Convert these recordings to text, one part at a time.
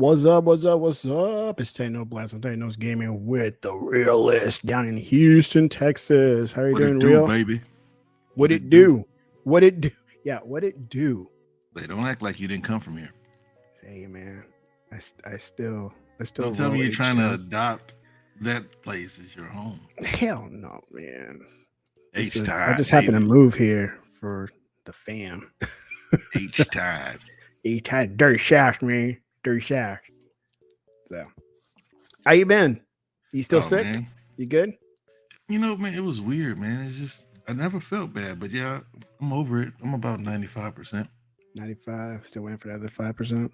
What's up? What's up? What's up? It's TEKNOBLAST. I'm TEKNO's Gaming with the realist down in Houston, Texas. How are you What doing, it do, real? baby? What it do? What it do? Yeah, what it do? They don't act like you didn't come from here. Hey, man, I still Don't tell roll me you're trying to H-Town. adopt that place as your home. Hell no, man. I H-Tide, just happened to baby. move here for the fam. H-Tide. H-Town, dirty shaft, man. Dirty shaft. So, how you been? You still Oh, sick? man. You good? You know, man, it was weird, man. It's just, I never felt bad, but yeah, I'm over it. I'm about 95%. 95. Still waiting for the other 5%.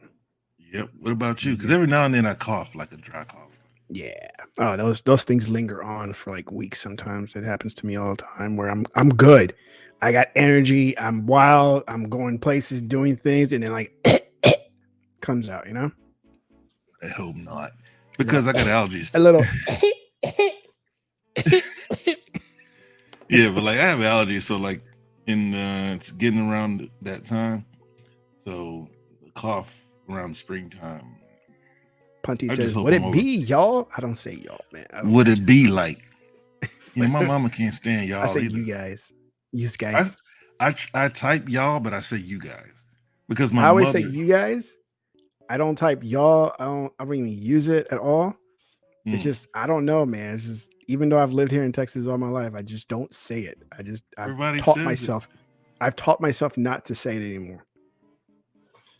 Yep. What about you? Because every now and then I cough like a dry cough. Yeah. Oh, those things linger on for like weeks sometimes. It happens to me all the time where I'm good. I got energy, I'm wild, I'm going places, doing things, and then like comes out, you know? I hope not. Because I got allergies. A little Yeah, but like I have allergies, so like it's getting around that time. So the cough around springtime. Punty I just says, hope would I'm it over. be y'all? I don't say y'all, man. Would it be like? You know, my mama can't stand y'all I say either. you guys. You guys. I type y'all, but I say you guys because my I always say mother. you guys. I don't type y'all. I don't even use it at all. It's just I don't know, man. It's just even though I've lived here in Texas all my life, I just don't say it. Everybody says it. I've taught myself not to say it anymore.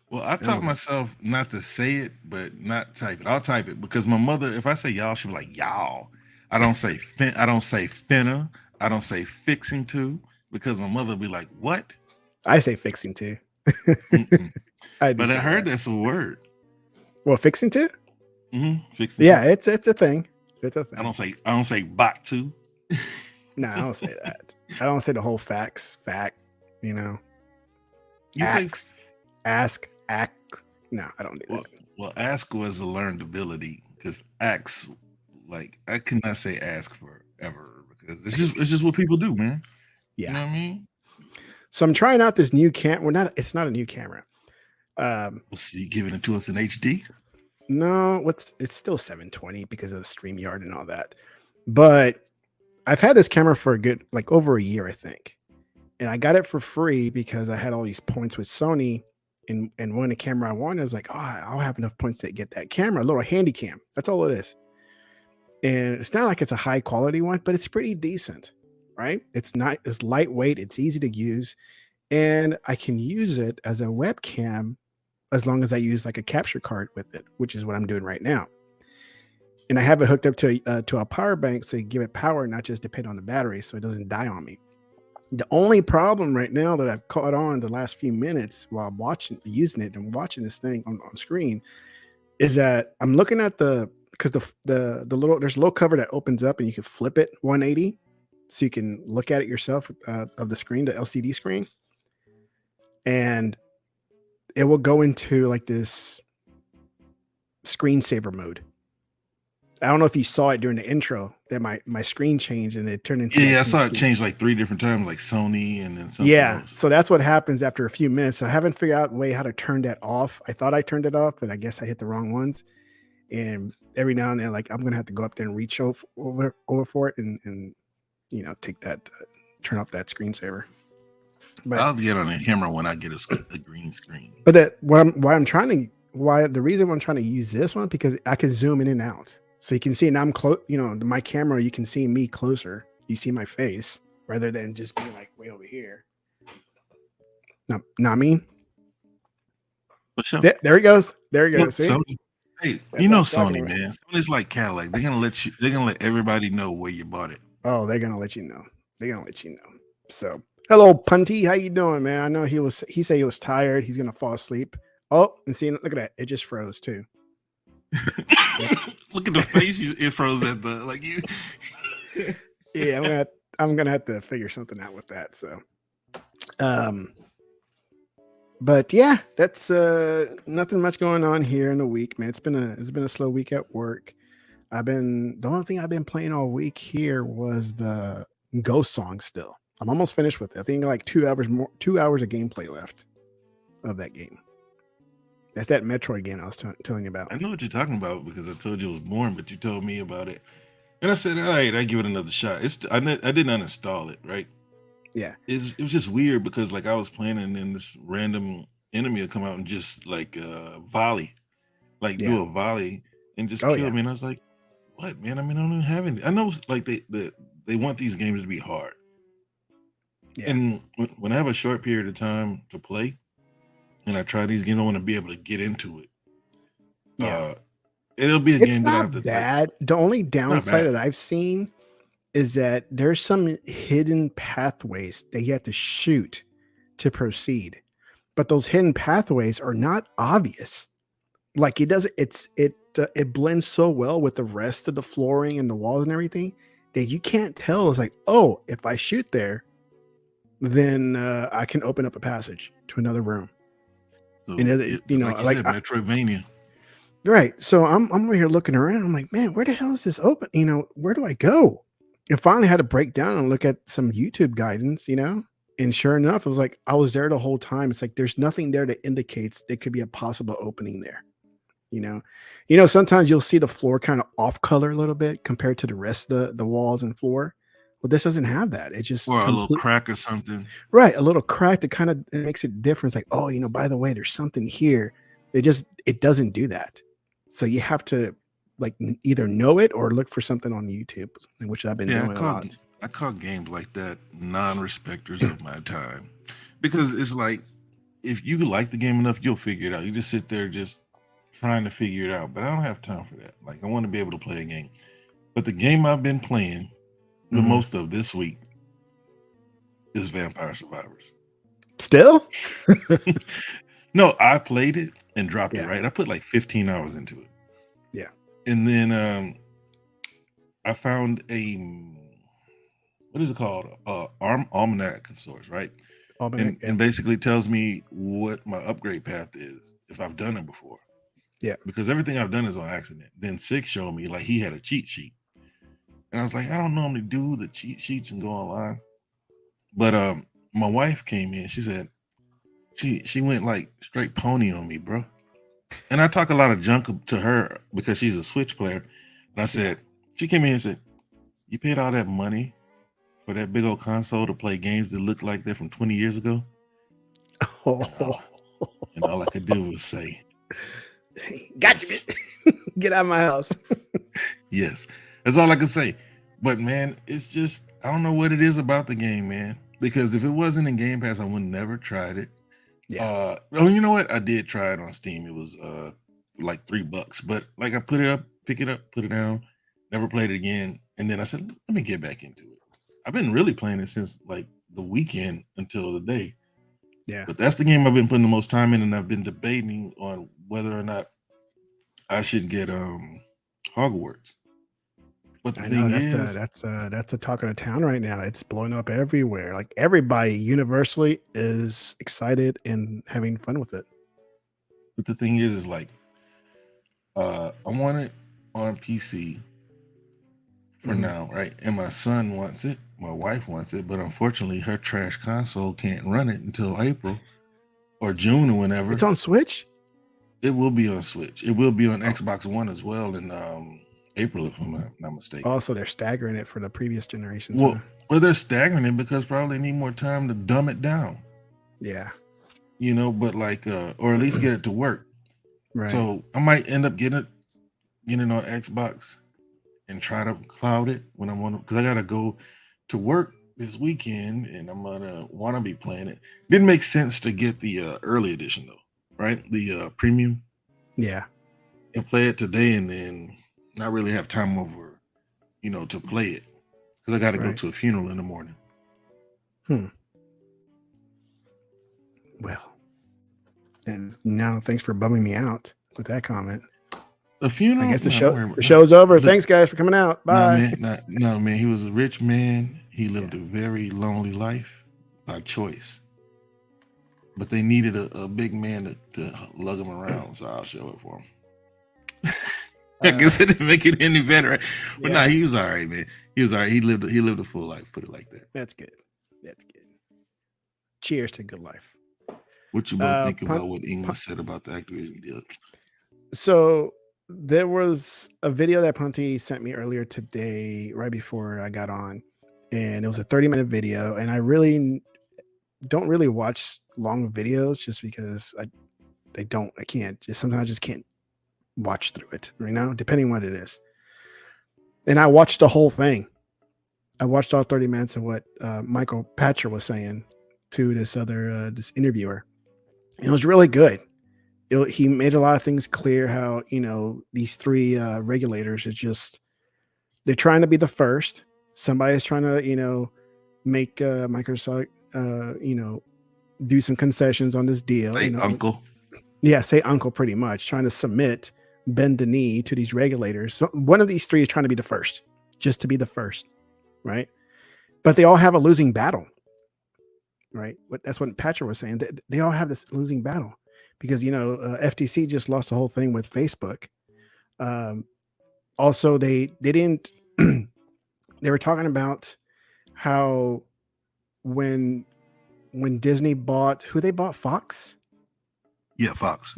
Well, I taught myself not to say it, but not type it. I'll type it because my mother, if I say y'all, she'll be like y'all. I don't say I don't say finna. I don't say fixing to because my mother will be like, what? I say fixing to. But I heard that's a word. Well, fixing to? Fixing yeah, to. it's a thing. It's a thing. I don't say bot to. No, I don't say that. I don't say the whole fact, you know. You ask, act. No, I don't do that. Well, ask was a learned ability because ask, like I cannot say ask forever because it's just what people do, man. Yeah. You know what I mean? So I'm trying out this new camera. It's not a new camera. So you giving it to us in HD? No, it's still 720 because of the StreamYard and all that. But I've had this camera for a good like over a year, I think. And I got it for free because I had all these points with Sony and when the camera I wanted, I was like, oh, I'll have enough points to get that camera, a little handy cam. That's all it is. And it's not like it's a high quality one, but it's pretty decent, right? It's lightweight, it's easy to use, and I can use it as a webcam as long as I use like a capture card with it, which is what I'm doing right now. And I have it hooked up to a power bank so you give it power, not just depend on the battery, so it doesn't die on me. The only problem right now that I've caught on the last few minutes while using it and watching this thing on screen is that I'm looking at because the little there's a little cover that opens up and you can flip it 180 so you can look at it yourself of the screen, the LCD screen, and it will go into like this screensaver mode. I don't know if you saw it during the intro that my screen changed and it turned into I saw it change like 3 different times, like Sony and then something else. So that's what happens after a few minutes. So I haven't figured out a way how to turn that off. I thought I turned it off, but I guess I hit the wrong ones. And every now and then, like I'm gonna have to go up there and reach over for it and you know take that turn off that screensaver. But I'll get on the camera when I get a green screen. But the reason why I'm trying to use this one because I can zoom in and out. So you can see, and I'm close, you know, my camera, you can see me closer. You see my face rather than just being like way over here. No, I mean, there he goes. There he goes. See? Sony, hey, that's you know Sony, man. Sony's like Cadillac. They're gonna let everybody know where you bought it. Oh, they're gonna let you know. So, hello, Punty. How you doing, man? I know he said he was tired. He's gonna fall asleep. Oh, and see, look at that. It just froze too. Look at the face it froze at the like you. Yeah, I'm gonna have to figure something out with that. So, but yeah, that's nothing much going on here in the week, man. It's been a slow week at work. The only thing I've been playing all week here was the Ghost song. Still, I'm almost finished with it. I think like 2 hours of gameplay left of that game. That's that Metroid game I was telling you about. I know what you're talking about because I told you it was boring, but you told me about it, and I said, "All right, I give it another shot." I didn't uninstall it, right? Yeah. It was just weird because like I was playing and then this random enemy would come out and just like volley, like Yeah. do a volley and just Oh kill yeah. me. And I was like, "What, man? I mean, I don't even have any." I know like they want these games to be hard, Yeah. and when I have a short period of time to play and I try these games, I want to be able to get into it. Yeah. Uh, it'll be a It's game that I have not to like. bad. The only Not downside bad. that I've seen is that there's some hidden pathways that you have to shoot to proceed. But those hidden pathways are not obvious. Like it doesn't it blends so well with the rest of the flooring and the walls and everything that you can't tell. It's like, oh, if I shoot there, then I can open up a passage to another room. So, And just like you said, Metroidvania. right. So I'm over here looking around. I'm like, man, where the hell is this open? Where do I go? And finally had to break down and look at some YouTube guidance, and sure enough, it was like I was there the whole time. It's like there's nothing there that indicates there could be a possible opening there. You know, sometimes you'll see the floor kind of off color a little bit compared to the rest of the walls and floor. Well, this doesn't have that. It's just Or a little complete crack or something. right. A little crack that kind of makes it different. It's like, oh, by the way, there's something here. It doesn't do that. So you have to like either know it or look for something on YouTube, which I've been Yeah, doing a lot. I call games like that non-respecters of my time. Because it's like if you like the game enough, you'll figure it out. You just sit there just trying to figure it out. But I don't have time for that. Like I want to be able to play a game. But the game I've been playing the most of this week is Vampire Survivors. Still? No, I played it and dropped it, Yeah. right? I put like 15 hours into it. Yeah. And then I found a what is it called? Almanac of sorts, right? And basically tells me what my upgrade path is if I've done it before. Yeah. Because everything I've done is on accident. Then Six showed me like he had a cheat sheet. And I was like, I don't normally do the cheat sheets and go online. But my wife came in, she said she went like straight pony on me, bro. And I talk a lot of junk to her because she's a Switch player. And I said, she came in and said, you paid all that money for that big old console to play games that look like they're from 20 years ago? Oh. And all I could do was say, gotcha. Yes. Get out of my house. Yes. That's all I could say. But man, it's just, I don't know what it is about the game, man. Because if it wasn't in Game Pass, I would never tried it. Yeah. Oh, you know what? I did try it on Steam. It was like $3, but like I put it up, pick it up, put it down, never played it again. And then I said, let me get back into it. I've been really playing it since like the weekend until today. Yeah. But that's the game I've been putting the most time in, and I've been debating on whether or not I should get Hogwarts. But the thing is, that's the talk of the town right now. It's blowing up everywhere. Like everybody universally is excited and having fun with it. But the thing is like I want it on PC for now, right? And my son wants it, my wife wants it, but unfortunately her trash console can't run it until April or June or whenever. It's on Switch? It will be on Switch. It will be on Xbox One as well in April, if I'm not mistaken. Also, they're staggering it for the previous generations. Well, they're staggering it because probably need more time to dumb it down. Yeah. But like, or at least get it to work. Right. So I might end up getting it on Xbox and try to cloud it when I'm on, because I gotta go to work this weekend and I'm gonna want to be playing it. Didn't make sense to get the early edition though, right? The premium. Yeah. And play it today and then not really have time over, to play it because I got to go to a funeral in the morning. Well, and now thanks for bumming me out with that comment. A funeral? I guess the show's over. Thanks, guys, for coming out. Bye. No, man. He was a rich man. He lived a very lonely life by choice. But they needed a big man to lug him around, so I'll show it for him. I guess it didn't make it any better. Right? But no, he was all right, man. He was all right. He lived a full life, put it like that. That's good. Cheers to good life. What you both think Punt, about what punt, English said about the Activision deal? so there was a video that Punty sent me earlier today, right before I got on, and it was a 30-minute video. And I really don't really watch long videos just because I can't. Just sometimes I just can't watch through it, depending on what it is. And I watched the whole thing. I watched all 30 minutes of what Michael Patcher was saying to this interviewer. And it was really good. He made a lot of things clear how, these three regulators are just, they're trying to be the first. Somebody's trying to, make Microsoft, do some concessions on this deal. Say uncle. Yeah, say uncle pretty much, trying to bend the knee to these regulators. So one of these three is trying to be the first, just to be the first, right? But they all have a losing battle, right? That's what Patcher was saying. They all have this losing battle because, FTC just lost the whole thing with Facebook. Also, they didn't, they were talking about how when Disney bought, who they bought, Fox? Yeah, Fox.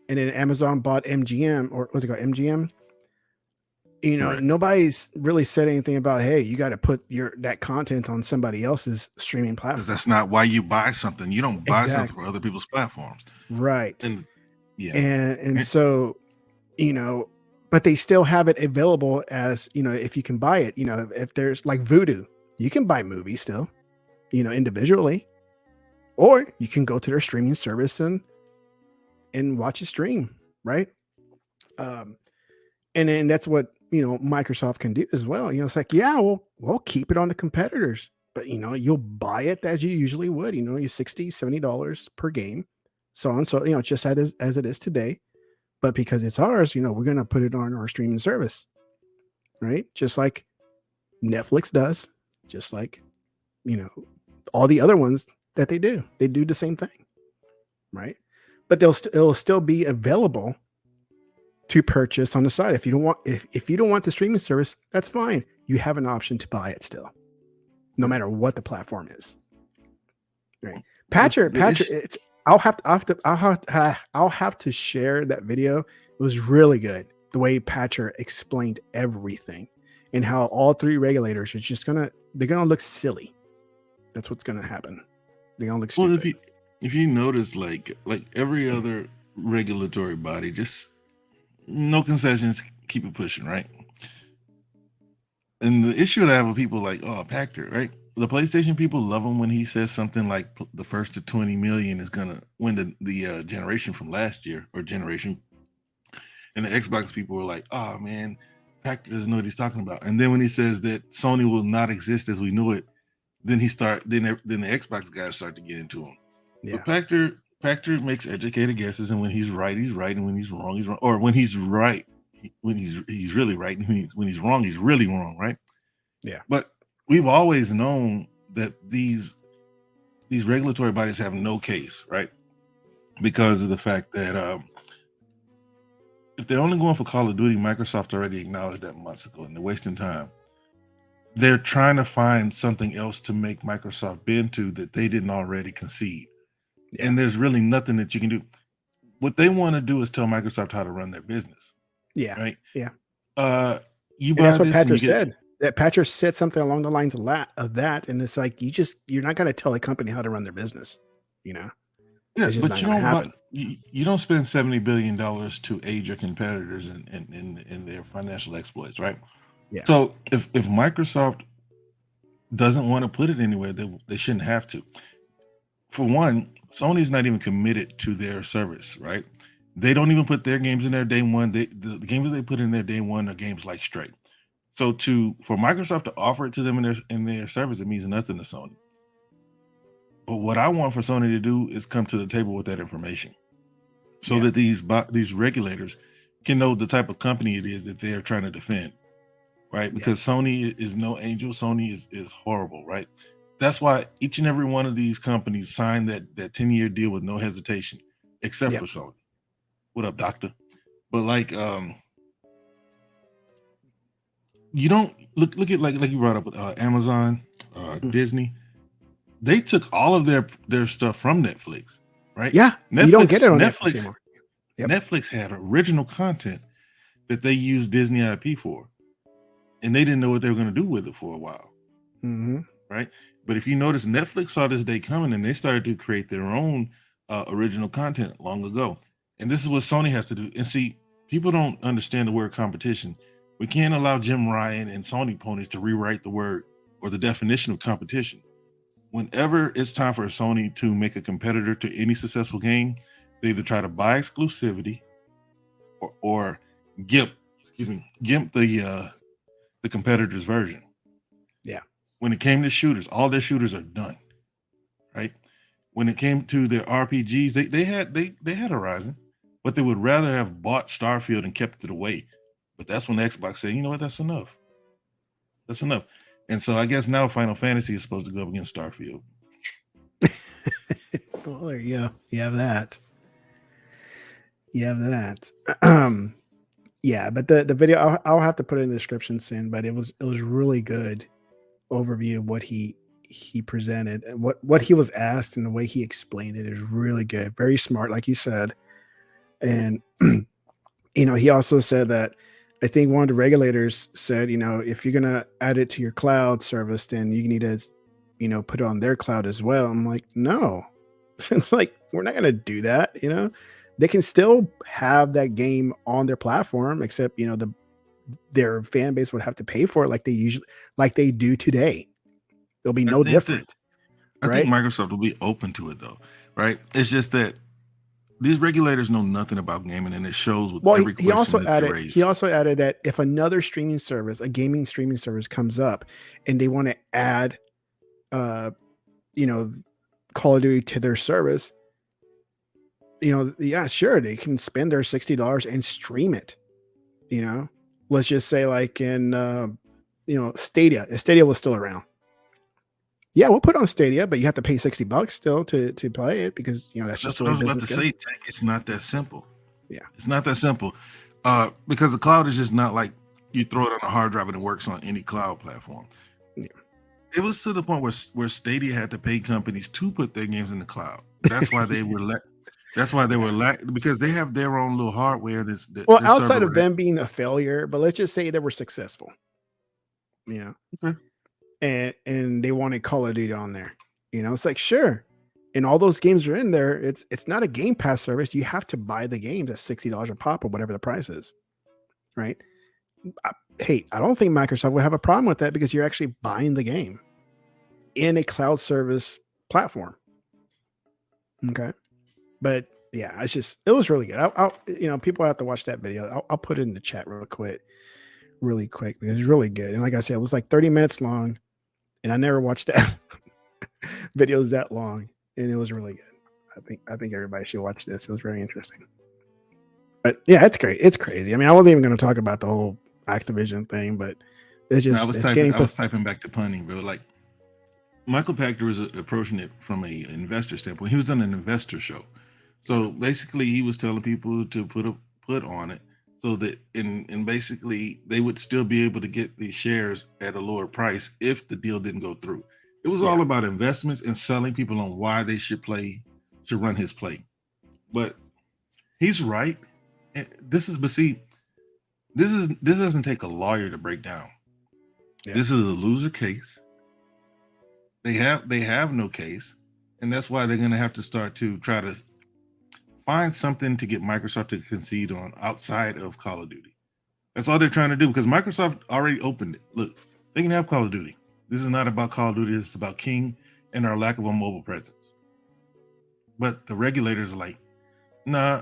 And then Amazon bought MGM, or what's it called, MGM? Right. Nobody's really said anything about, hey, you got to put that content on somebody else's streaming platform. Because that's not why you buy something. You don't buy something for other people's platforms. Right. And yeah. And so, but they still have it available as, if you can buy it, if there's like Vudu, you can buy movies still, individually, or you can go to their streaming service and watch a stream, right? And then that's what, Microsoft can do as well. It's like, yeah, we'll keep it on the competitors, but you'll buy it as you usually would, you $60, $70 per game. So on. So, just as it is today, but because it's ours, we're going to put it on our streaming service, right? Just like Netflix does, just like, all the other ones that they do the same thing, right? But it'll still be available to purchase on the side. If you don't want the streaming service, that's fine. You have an option to buy it still, no matter what the platform is. Right? Patcher, it's I'll have to share that video. It was really good. The way Patcher explained everything and how all three regulators are they're gonna look silly. That's what's gonna happen. They're gonna look stupid. Well, if you notice, like every other regulatory body, just no concessions, keep it pushing, right? And the issue that I have with people like, Pachter, right? The PlayStation people love him when he says something like the first to 20 million is gonna win the generation from last year or generation. And the Xbox people were like, oh man, Pachter doesn't know what he's talking about. And then when he says that Sony will not exist as we knew it, then the Xbox guys start to get into him. Yeah. But Pachter makes educated guesses, and when he's right, he's right, and when he's wrong, he's wrong. Or when he's right, when he's really right, and when he's wrong, he's really wrong, right? Yeah. But we've always known that these regulatory bodies have no case, right? Because of the fact that if they're only going for Call of Duty, Microsoft already acknowledged that months ago, and they're wasting time. They're trying to find something else to make Microsoft bend to that they didn't already concede. Yeah. And there's really nothing that you can do. What they want to do is tell Microsoft how to run their business. Yeah. Right. Yeah. That's what Patcher said. That Patcher said something along the lines of that. And it's like, you're not going to tell a company how to run their business, Yeah, but you don't spend $70 billion to aid your competitors in their financial exploits, right? Yeah. So if Microsoft doesn't want to put it anywhere, they shouldn't have to. For one, Sony's not even committed to their service, right? They don't even put their games in there day one. The games that they put in there day one are games like Stray. So for Microsoft to offer it to them in their service, it means nothing to Sony. But what I want for Sony to do is come to the table with that information, so that these regulators can know the type of company it is that they are trying to defend, right? Because Sony is no angel. Sony is horrible, right? That's why each and every one of these companies signed that 10-year deal with no hesitation, except for Sony. What up, doctor? But like, you don't look at like you brought up with Amazon, Disney. They took all of their stuff from Netflix. right? Yeah, you don't get it on Netflix Netflix anymore. Yep. Netflix had original content that they used Disney IP for, and they didn't know what they were going to do with it for a while, Mm-hmm. right? But if you notice, Netflix saw this day coming, and they started to create their own original content long ago. And this is what Sony has to do. And see, people don't understand the word competition. We can't allow Jim Ryan and Sony ponies to rewrite the word or the definition of competition. Whenever it's time for Sony to make a competitor to any successful game, they either try to buy exclusivity or gimp the competitor's version. Yeah. When it came to shooters, all their shooters are done, right? When it came to their RPGs, they had Horizon, but they would rather have bought Starfield and kept it away. But that's when the Xbox said, you know what, that's enough. That's enough. And so I guess now Final Fantasy is supposed to go up against Starfield. Well, there you go. You have that. Yeah, but the video I'll have to put it in the description soon. But it was really good overview of what he presented and what he was asked, and the way he explained it is really good. Very smart, like you said. And he also said that I think one of the regulators said, if you're gonna add it to your cloud service, then you need to, put it on their cloud as well. I'm like, no, it's like we're not gonna do that. They can still have that game on their platform, except their fan base would have to pay for it like they do today. It'll be no different. I think Microsoft will be open to it though, right? It's just that these regulators know nothing about gaming, and it shows with every question they raise. He also added that if another streaming service, a gaming streaming service, comes up and they want to add, Call of Duty to their service, yeah, sure, they can spend their $60 and stream it. Let's just say like in, Stadia. If Stadia was still around. Yeah, we'll put on Stadia, but you have to pay $60 still to play it, because that's just what I was about to say. It's not that simple. Yeah, it's not that simple, because the cloud is just not like you throw it on a hard drive and it works on any cloud platform. Yeah. It was to the point where Stadia had to pay companies to put their games in the cloud. That's why they were because they have their own little hardware. Outside of them being a failure, but let's just say they were successful. Okay. And they wanted Call of Duty on there. It's like, sure. And all those games are in there. It's not a Game Pass service. You have to buy the games at $60 a pop or whatever the price is. Right? I don't think Microsoft will have a problem with that, because you're actually buying the game in a cloud service platform. Okay. But yeah, it was really good. I'll people have to watch that video. I'll put it in the chat real quick, because it's really good. And like I said, it was like 30 minutes long. And I never watched that videos that long, and it was really good. I think everybody should watch this. It was very interesting. But yeah, it's great. It's crazy. I mean, I wasn't even going to talk about the whole Activision thing, but it's just I was typing back to punning, bro. Like Michael Pachter was approaching it from an investor standpoint. He was on an investor show, so basically he was telling people to put on it, so that and basically they would still be able to get these shares at a lower price if the deal didn't go through. It was all about investments and selling people on why they should run his play. But he's right. This doesn't take a lawyer to break down. Yeah. This is a loser case. They have no case, and that's why they're going to have to start to try to find something to get Microsoft to concede on outside of Call of Duty. That's all they're trying to do, because Microsoft already opened it. Look, they can have Call of Duty. This is not about Call of Duty. This is about King and our lack of a mobile presence. But the regulators are like, nah,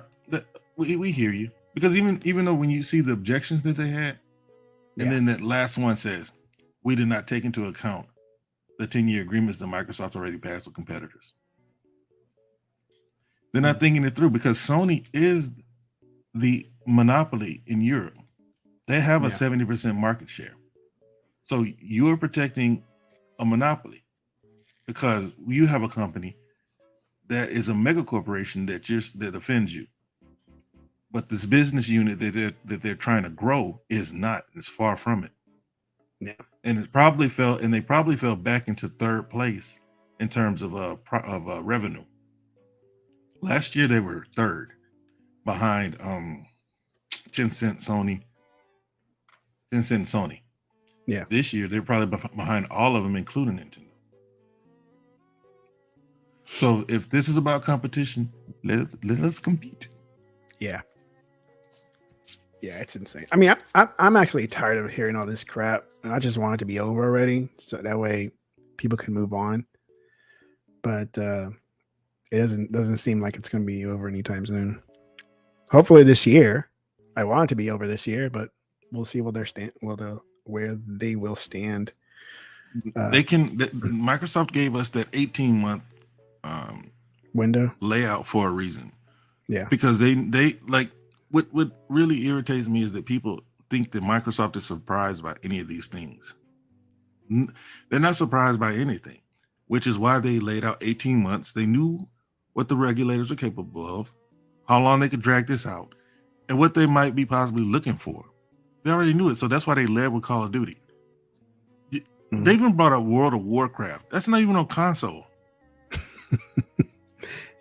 we hear you. Because even though when you see the objections that they had, and then that last one says, we did not take into account the 10-year agreements that Microsoft already passed with competitors. They're not thinking it through, because Sony is the monopoly in Europe. They have a 70% market share. So you're protecting a monopoly because you have a company that is a mega corporation that offends you. But this business unit that they're trying to grow is not. It's far from it. Yeah. And they probably fell back into third place in terms of revenue. Last year they were third behind 10 Cent Sony. Yeah. This year they're probably behind all of them, including Nintendo. So if this is about competition, let us compete. Yeah. Yeah, it's insane. I mean, I'm actually tired of hearing all this crap, and I just want it to be over already, so that way people can move on. But it doesn't seem like it's going to be over anytime soon. Hopefully this year. I want it to be over this year, but we'll see where they will stand. Microsoft gave us that 18-month window layout for a reason. Yeah, because they like what really irritates me is that people think that Microsoft is surprised by any of these things. They're not surprised by anything, which is why they laid out 18 months. They knew what the regulators were capable of, how long they could drag this out, and what they might be possibly looking for. They already knew it, so that's why they led with Call of Duty. Mm-hmm. They even brought up World of Warcraft. That's not even on console.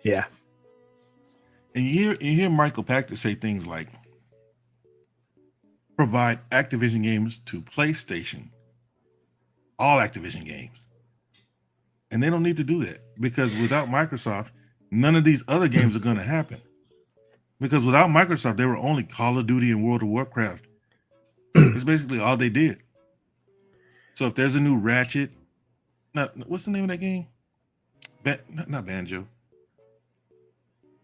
Yeah. And you hear Michael Pachter say things like, provide Activision games to PlayStation, all Activision games. And they don't need to do that, because without Microsoft, none of these other games are going to happen. Because without Microsoft, they were only Call of Duty and World of Warcraft. It's basically all they did. So if there's a new Ratchet, what's the name of that game? Not Banjo.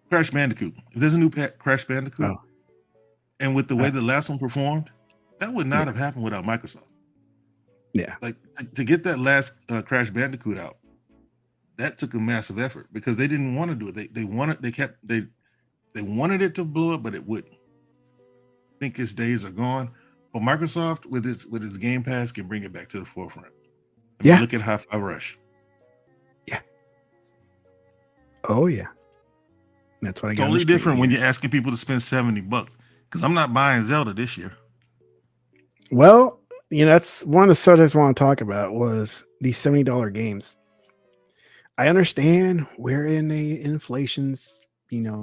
Crash Bandicoot. If there's a new Crash Bandicoot, and with the way the last one performed, that would not have happened without Microsoft. Yeah. Like to get that last Crash Bandicoot out, that took a massive effort, because they didn't want to do it. They wanted it to blow up, but it wouldn't. I think its days are gone. But Microsoft with its Game Pass can bring it back to the forefront. I mean, look at Hi-Fi Rush. Yeah. Oh yeah. That's what I got. Totally different when you're asking people to spend $70, because I'm not buying Zelda this year. Well, that's one of the subjects I want to talk about was these $70 games. I understand we're in a inflation's,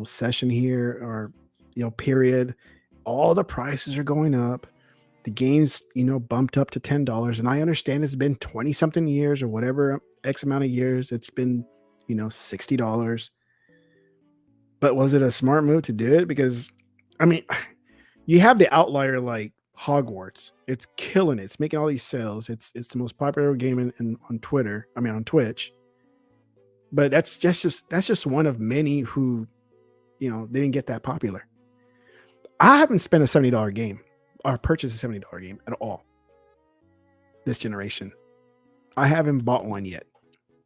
session here, or, period. All the prices are going up. The games, bumped up to $10. And I understand it's been 20 something years or whatever X amount of years. It's been, $60. But was it a smart move to do it? Because, I mean, you have the outlier like Hogwarts. It's killing it. It's making all these sales. It's the most popular game on Twitter. I mean, on Twitch. But that's just one of many who, they didn't get that popular. I haven't spent a $70 game or purchased a $70 game at all this generation. I haven't bought one yet.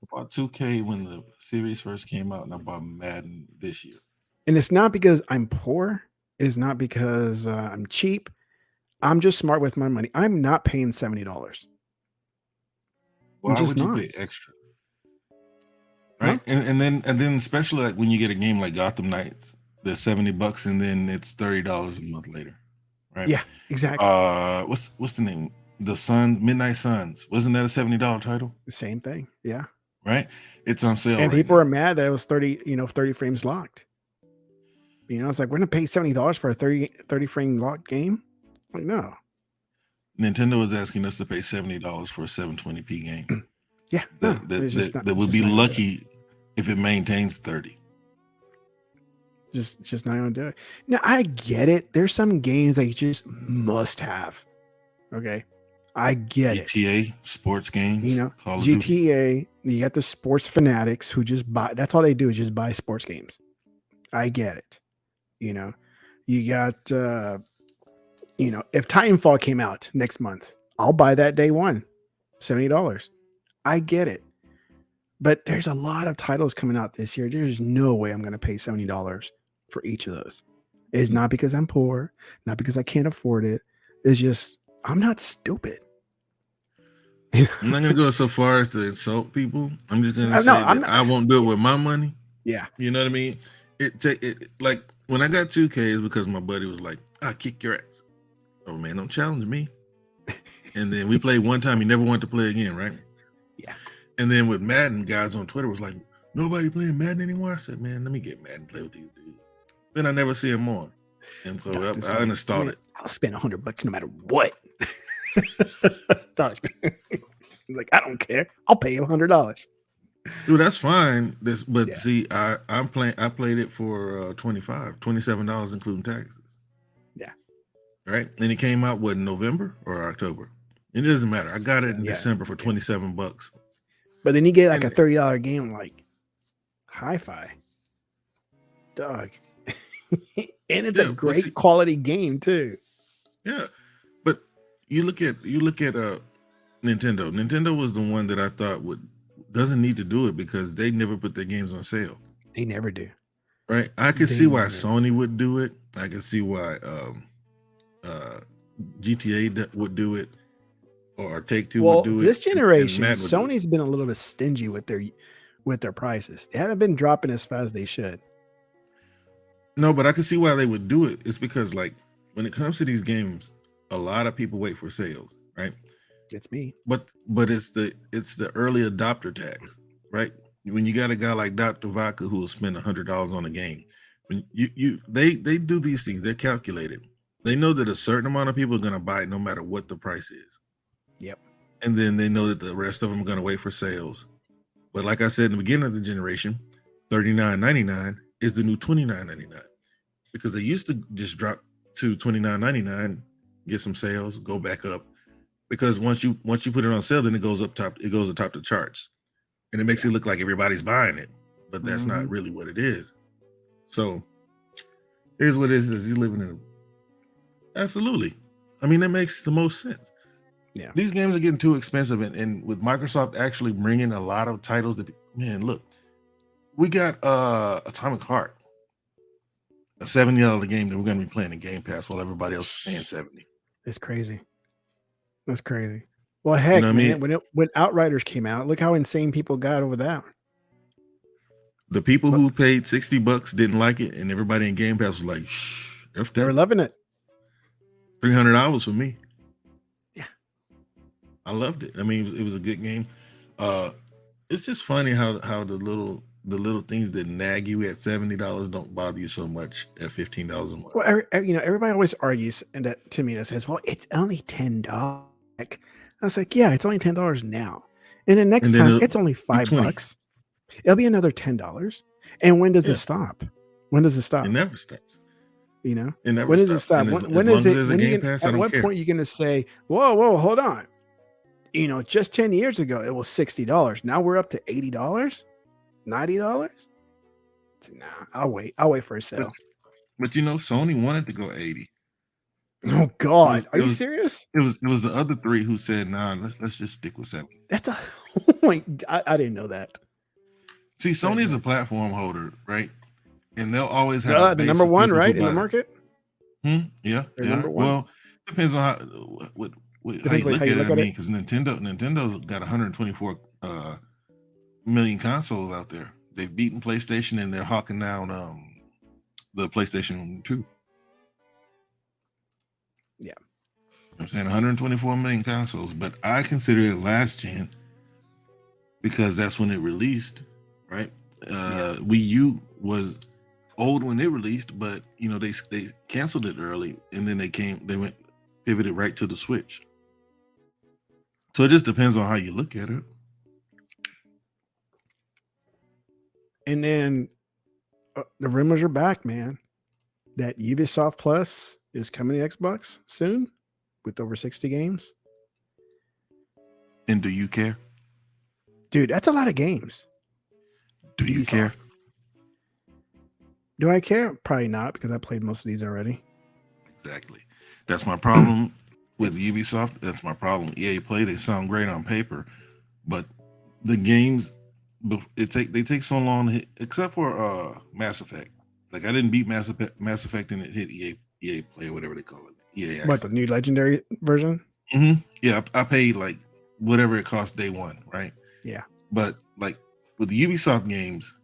I bought 2K when the series first came out, and I bought Madden this year. And it's not because I'm poor. It's not because I'm cheap. I'm just smart with my money. I'm not paying $70. Why would you pay extra? Right? Huh? And then especially like when you get a game like Gotham Knights, the $70, and then it's $30 a month later. Right? Yeah, exactly. What's the name? Midnight Suns. Wasn't that a $70 title? The same thing. Yeah. Right? It's on sale. And people are mad that it was 30 frames locked. It's like, we're gonna pay $70 for a 30 frame locked game. Like, no. Nintendo is asking us to pay $70 for a 720p game. Yeah. That would be lucky if it maintains 30. Just not gonna do it. Now, I get it. There's some games that you just must have. Okay. I get GTA, sports games. Call of GTA, you got the sports fanatics who just buy. That's all they do is just buy sports games. I get it. You got, if Titanfall came out next month, I'll buy that day one, $70. I get it. But there's a lot of titles coming out this year. There's no way I'm going to pay $70 for each of those. It's not because I'm poor, not because I can't afford it. It's just, I'm not stupid. I'm not going to go so far as to insult people. I'm just going to say that I won't do it with my money. Yeah. You know what I mean? It like when I got 2K, it's because my buddy was like, I'll kick your ass. Oh man, don't challenge me. And then we played one time, he never wanted to play again, right? Yeah. And then with Madden, guys on Twitter was like, nobody playing Madden anymore. I said, man, let me get Madden and play with these dudes. Then I never see them on. And so I uninstalled it. I'll spend $100 no matter what. Dog. He's like, I don't care. I'll pay you $100. Dude, that's fine. See, I played it for $27 including taxes. Yeah. Right. And it came out in November or October. It doesn't matter. I got it in December for $27. But then you get like a $30 game like Hi-Fi. Dog. And it's a great quality game too. Yeah. But you look at Nintendo. Nintendo was the one that I thought doesn't need to do it because they never put their games on sale. They never do. Right. I could see why Sony would do it. I could see why GTA would do it, or Take-Two would do it. This generation, Sony's been a little bit stingy with their prices. They haven't been dropping as fast as they should. No, but I can see why they would do it. It's because, like, when it comes to these games, a lot of people wait for sales, right? It's me. But it's the early adopter tax, right? When you got a guy like Dr. Vodka who will spend $100 on a game, when they do these things, they're calculated. They know that a certain amount of people are going to buy it no matter what the price is. Yep. And then they know that the rest of them are going to wait for sales. But like I said in the beginning of the generation, $39.99 is the new $29.99, because they used to just drop to $29.99, get some sales, go back up. Because once you put it on sale, then it goes atop the charts, and it makes it look like everybody's buying it, but that's not really what it is. So here's what it is: he's living in absolutely. I mean, that makes the most sense. Yeah, these games are getting too expensive, and with Microsoft actually bringing a lot of titles that, man, look, we got Atomic Heart, a $70 game that we're going to be playing in Game Pass while everybody else is paying $70. It's crazy. That's crazy. Well, heck, man, when Outriders came out, look how insane people got over that. The people who paid $60 didn't like it, and everybody in Game Pass was like, "Shh, they were loving it." $300 for me. Yeah, I loved it. I mean, it was a good game. It's just funny how the little things that nag you at $70 don't bother you so much at $15 a month. Well, everybody always argues, and that to me that says, "Well, it's only $10." I was like, yeah, it's only $10 now, and then next time it's only $5. It'll be another $10. And when does it stop? When does it stop? It never stops. You know, it never when stops. does it stop? When is it? At what point are you going to say, "Whoa, hold on"? Just 10 years ago it was $60. Now we're up to $80, $90. Nah, I'll wait for a sale. But Sony wanted to go 80. Oh God, are you serious? It was the other three who said, "Nah, let's just stick with 70." That's I didn't know that. See, Sony is a platform holder, right? And they'll always have the number one, right, in the market. Yeah. Number one. Well, depends on how you look at it. I mean, because Nintendo's got 124 million consoles out there. They've beaten PlayStation, and they're hawking down the PlayStation 2. Yeah. I'm saying 124 million consoles, but I consider it last gen because that's when it released, right? Wii U was old when it released, but they canceled it early, and then they pivoted right to the Switch. So it just depends on how you look at it. And then the rumors are back, man, that Ubisoft Plus is coming to Xbox soon with over 60 games. And do you care? Dude, that's a lot of games. Do you care? Do I care? Probably not, because I played most of these already. Exactly. That's my problem with Ubisoft. That's my problem. EA Play, they sound great on paper, but the games, they take so long to hit, except for Mass Effect. Like, I didn't beat Mass Effect and it hit EA Play or whatever they call it. EA What, the new Legendary version? Mm-hmm. Yeah, I paid like whatever it cost day one, right? Yeah. But like with the Ubisoft games,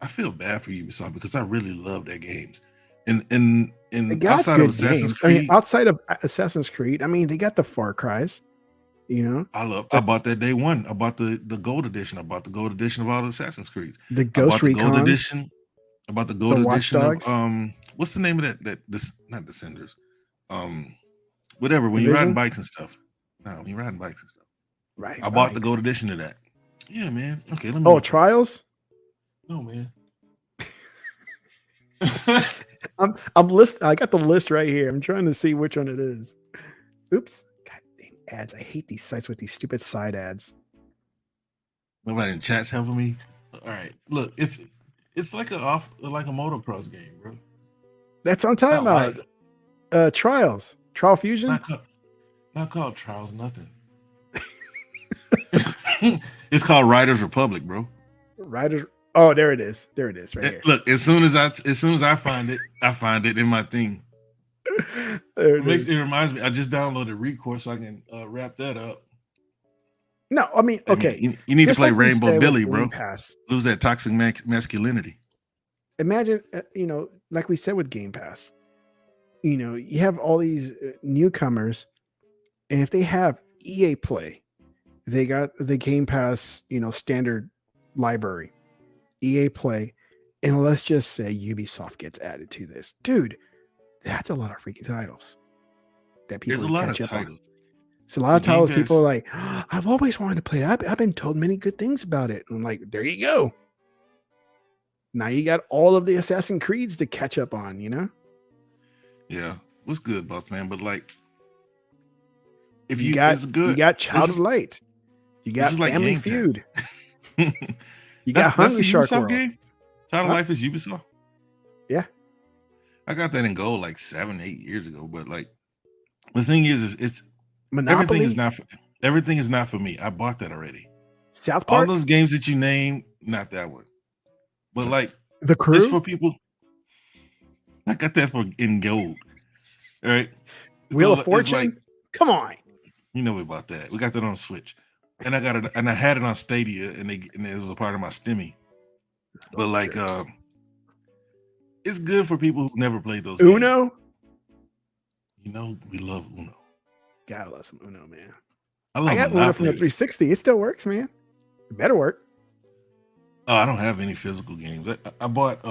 I feel bad for Ubisoft because I really love their games. And outside of Assassin's Creed, I mean, they got the Far Cries. You know, I that's bought that day one. I bought the gold edition. I bought the gold edition of all the Assassin's Creeds. the I Ghost bought the gold Recons, edition. I bought the the gold edition of Watchdogs, what's the name of that this not Descenders. Um whatever, when you're riding Division, bikes and stuff. No, when you're riding bikes and stuff. riding I bought the gold bikes. edition of that. Yeah, man. Okay, let me Oh, look it up. Trials. No, man. I'm list. I got the list right here. I'm trying to see which one it is. Oops. God damn ads. I hate these sites with these stupid side ads. Nobody in chat's helping me. All right, look, it's like a motocross game, bro. That's what I'm talking Not about. like Trials. Trial Fusion. not called Trials nothing. It's called Riders Republic, bro. Riders. Oh, there it is. There it is, right here. Look, as soon as I find it, I find it in my thing. There It reminds me. I just downloaded Recourse so I can wrap that up. No, I mean, okay. You need to Just play like we Rainbow said with Billy, bro. Game Pass. Lose that toxic masculinity. Imagine, like we said with Game Pass, you have all these newcomers, and if they have EA Play, they got the Game Pass, standard library, EA Play, and let's just say Ubisoft gets added to this. Dude, that's a lot of freaking titles that people There's a lot of catch up on. titles. It's a lot of The Game titles people are Pass- like, "Oh, I've always wanted to play that. I've been told many good things about it." I'm like, there you go. Now you got all of the Assassin's Creeds to catch up on, Yeah, what's good, boss man? But like, if you got it's good. you got Child It's of Light, you got just like Family Game Pass. Feud, you that's got Hungry a Shark Ubisoft World. game. Child of Huh? Life is Ubisoft. Yeah. I got that in gold like 7-8 years ago. But like, the thing is it's Monopoly, everything is not for me. I bought that already. South All Park, those games that you name, not that one. But like, The it's Crew, for people. I got that in gold. All right. Wheel of it's Fortune. like, Come on. you know about that. We got that on Switch. And I got it, and I had it on Stadia, and it was a part of my Stimmy. But like, jerks. it's good for people who never played those games. Uno. We love Uno. Gotta love some Uno, man. I got Uno from the 360. It still works, man. It better work. Oh, I don't have any physical games. I bought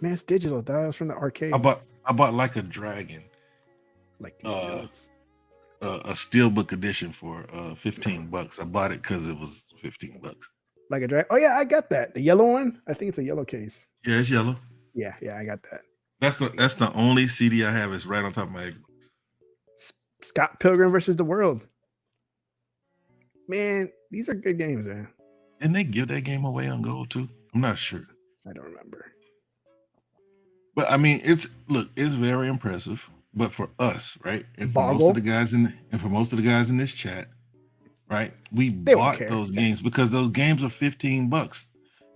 Man, it's digital. That was from the arcade. I bought Like a Dragon, Like these notes. a steelbook edition for $15. I bought it because it was $15. Like a dragon. Oh yeah, I got that. The yellow one. I think it's a yellow case. Yeah, it's yellow. Yeah, I got that. That's the only CD I have. It's right on top of my Xbox. Scott Pilgrim versus the World. Man, these are good games, man. And they give that game away on gold too. I'm not sure. I don't remember. But I mean, it's very impressive. But for us, right, and for Boggle. most of the guys in this chat, right, we They won't bought care. those games because those games are $15,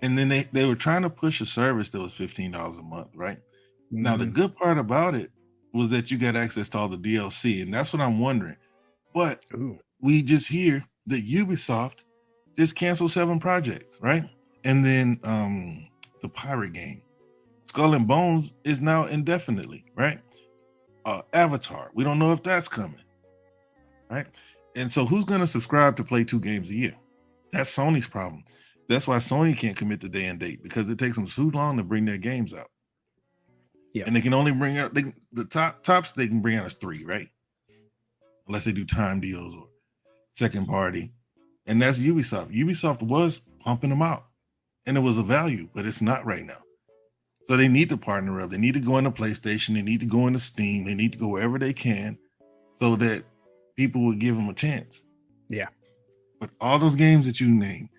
and then they were trying to push a service that was $15 a month, right? Now the Mhm. good part about it was that you got access to all the DLC, and that's what I'm wondering. But Ooh. we just hear that Ubisoft just canceled 7 projects, right? And then the pirate game, Skull and Bones, is now indefinitely, right? Avatar, we don't know if that's coming, right? And so who's going to subscribe to play 2 games a year? That's Sony's problem. That's why Sony can't commit to day and date, because it takes them too long to bring their games out. Yeah. And they can only bring out the tops they can bring out is 3, right? Unless they do time deals or second party. And that's Ubisoft. Ubisoft was pumping them out, and it was a value, but it's not right now. So they need to partner up. They need to go into PlayStation. They need to go into Steam. They need to go wherever they can so that people will give them a chance. Yeah. But all those games that you named,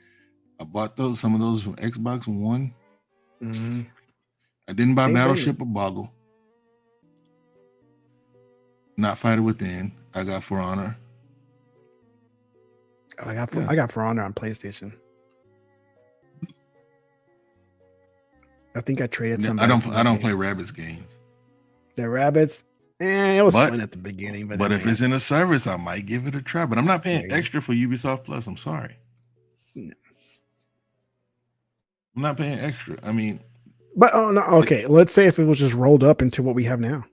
I bought some of those from Xbox One. Mm-hmm. I didn't buy Same Battleship or Boggle. Not Fighter Within. I got For Honor. Oh, I got For Honor on PlayStation. I think I traded some. I don't play Rabbids games. The Rabbits, it was But- fun at the beginning, But if it's in a service, I might give it a try. But I'm not paying extra for Ubisoft Plus. I'm sorry. No. I'm not paying extra. I mean, But oh no, okay. Let's say if it was just rolled up into what we have now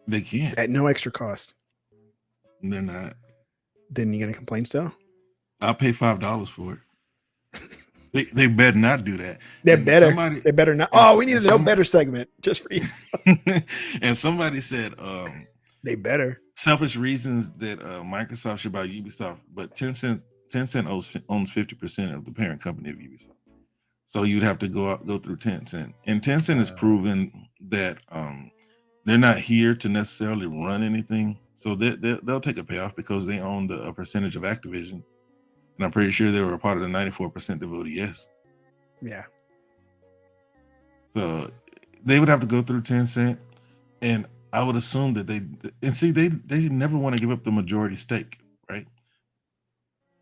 they can't. at no extra cost. They're not. Then you gonna complain still? I'll pay $5 for it. They better not do that. They And better. somebody They better not. and, Oh, we need and a no some better segment just for you. and somebody said They better. selfish reasons that Microsoft should buy Ubisoft, but Tencent owns 50% of the parent company of Ubisoft. So you'd have to go through Tencent. And Tencent has proven that they're not here to necessarily run anything. So they'll take a payoff because they owned a percentage of Activision. And I'm pretty sure they were a part of the 94% that voted yes. Yeah. So they would have to go through Tencent. And I would assume that they never want to give up the majority stake, right?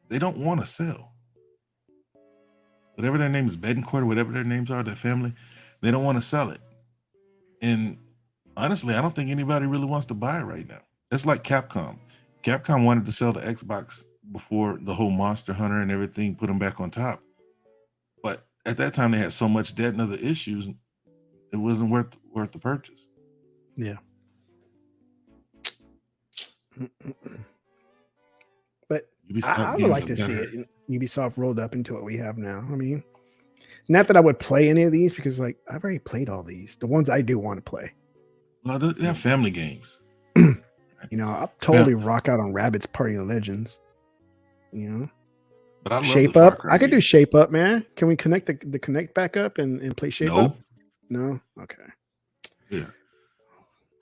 They don't want to sell. Whatever their name is, Betancourt or whatever their names are, their family, they don't want to sell it. And honestly, I don't think anybody really wants to buy it right now. It's like Capcom. Capcom wanted to sell the Xbox before the whole Monster Hunter and everything put them back on top. But at that time, they had so much debt and other issues, it wasn't worth the purchase. Yeah. But I would like to see it in Ubisoft rolled up into what we have now. I mean, not that I would play any of these because, like, I've already played all these. The ones I do want to play. Well, they have family games. You know, I'll totally rock out on Rabbids Party of Legends. You know, but I love Shape Up. I could do Shape Up, man. Can we connect the Connect back up and play Shape Up? No. Okay. Yeah. See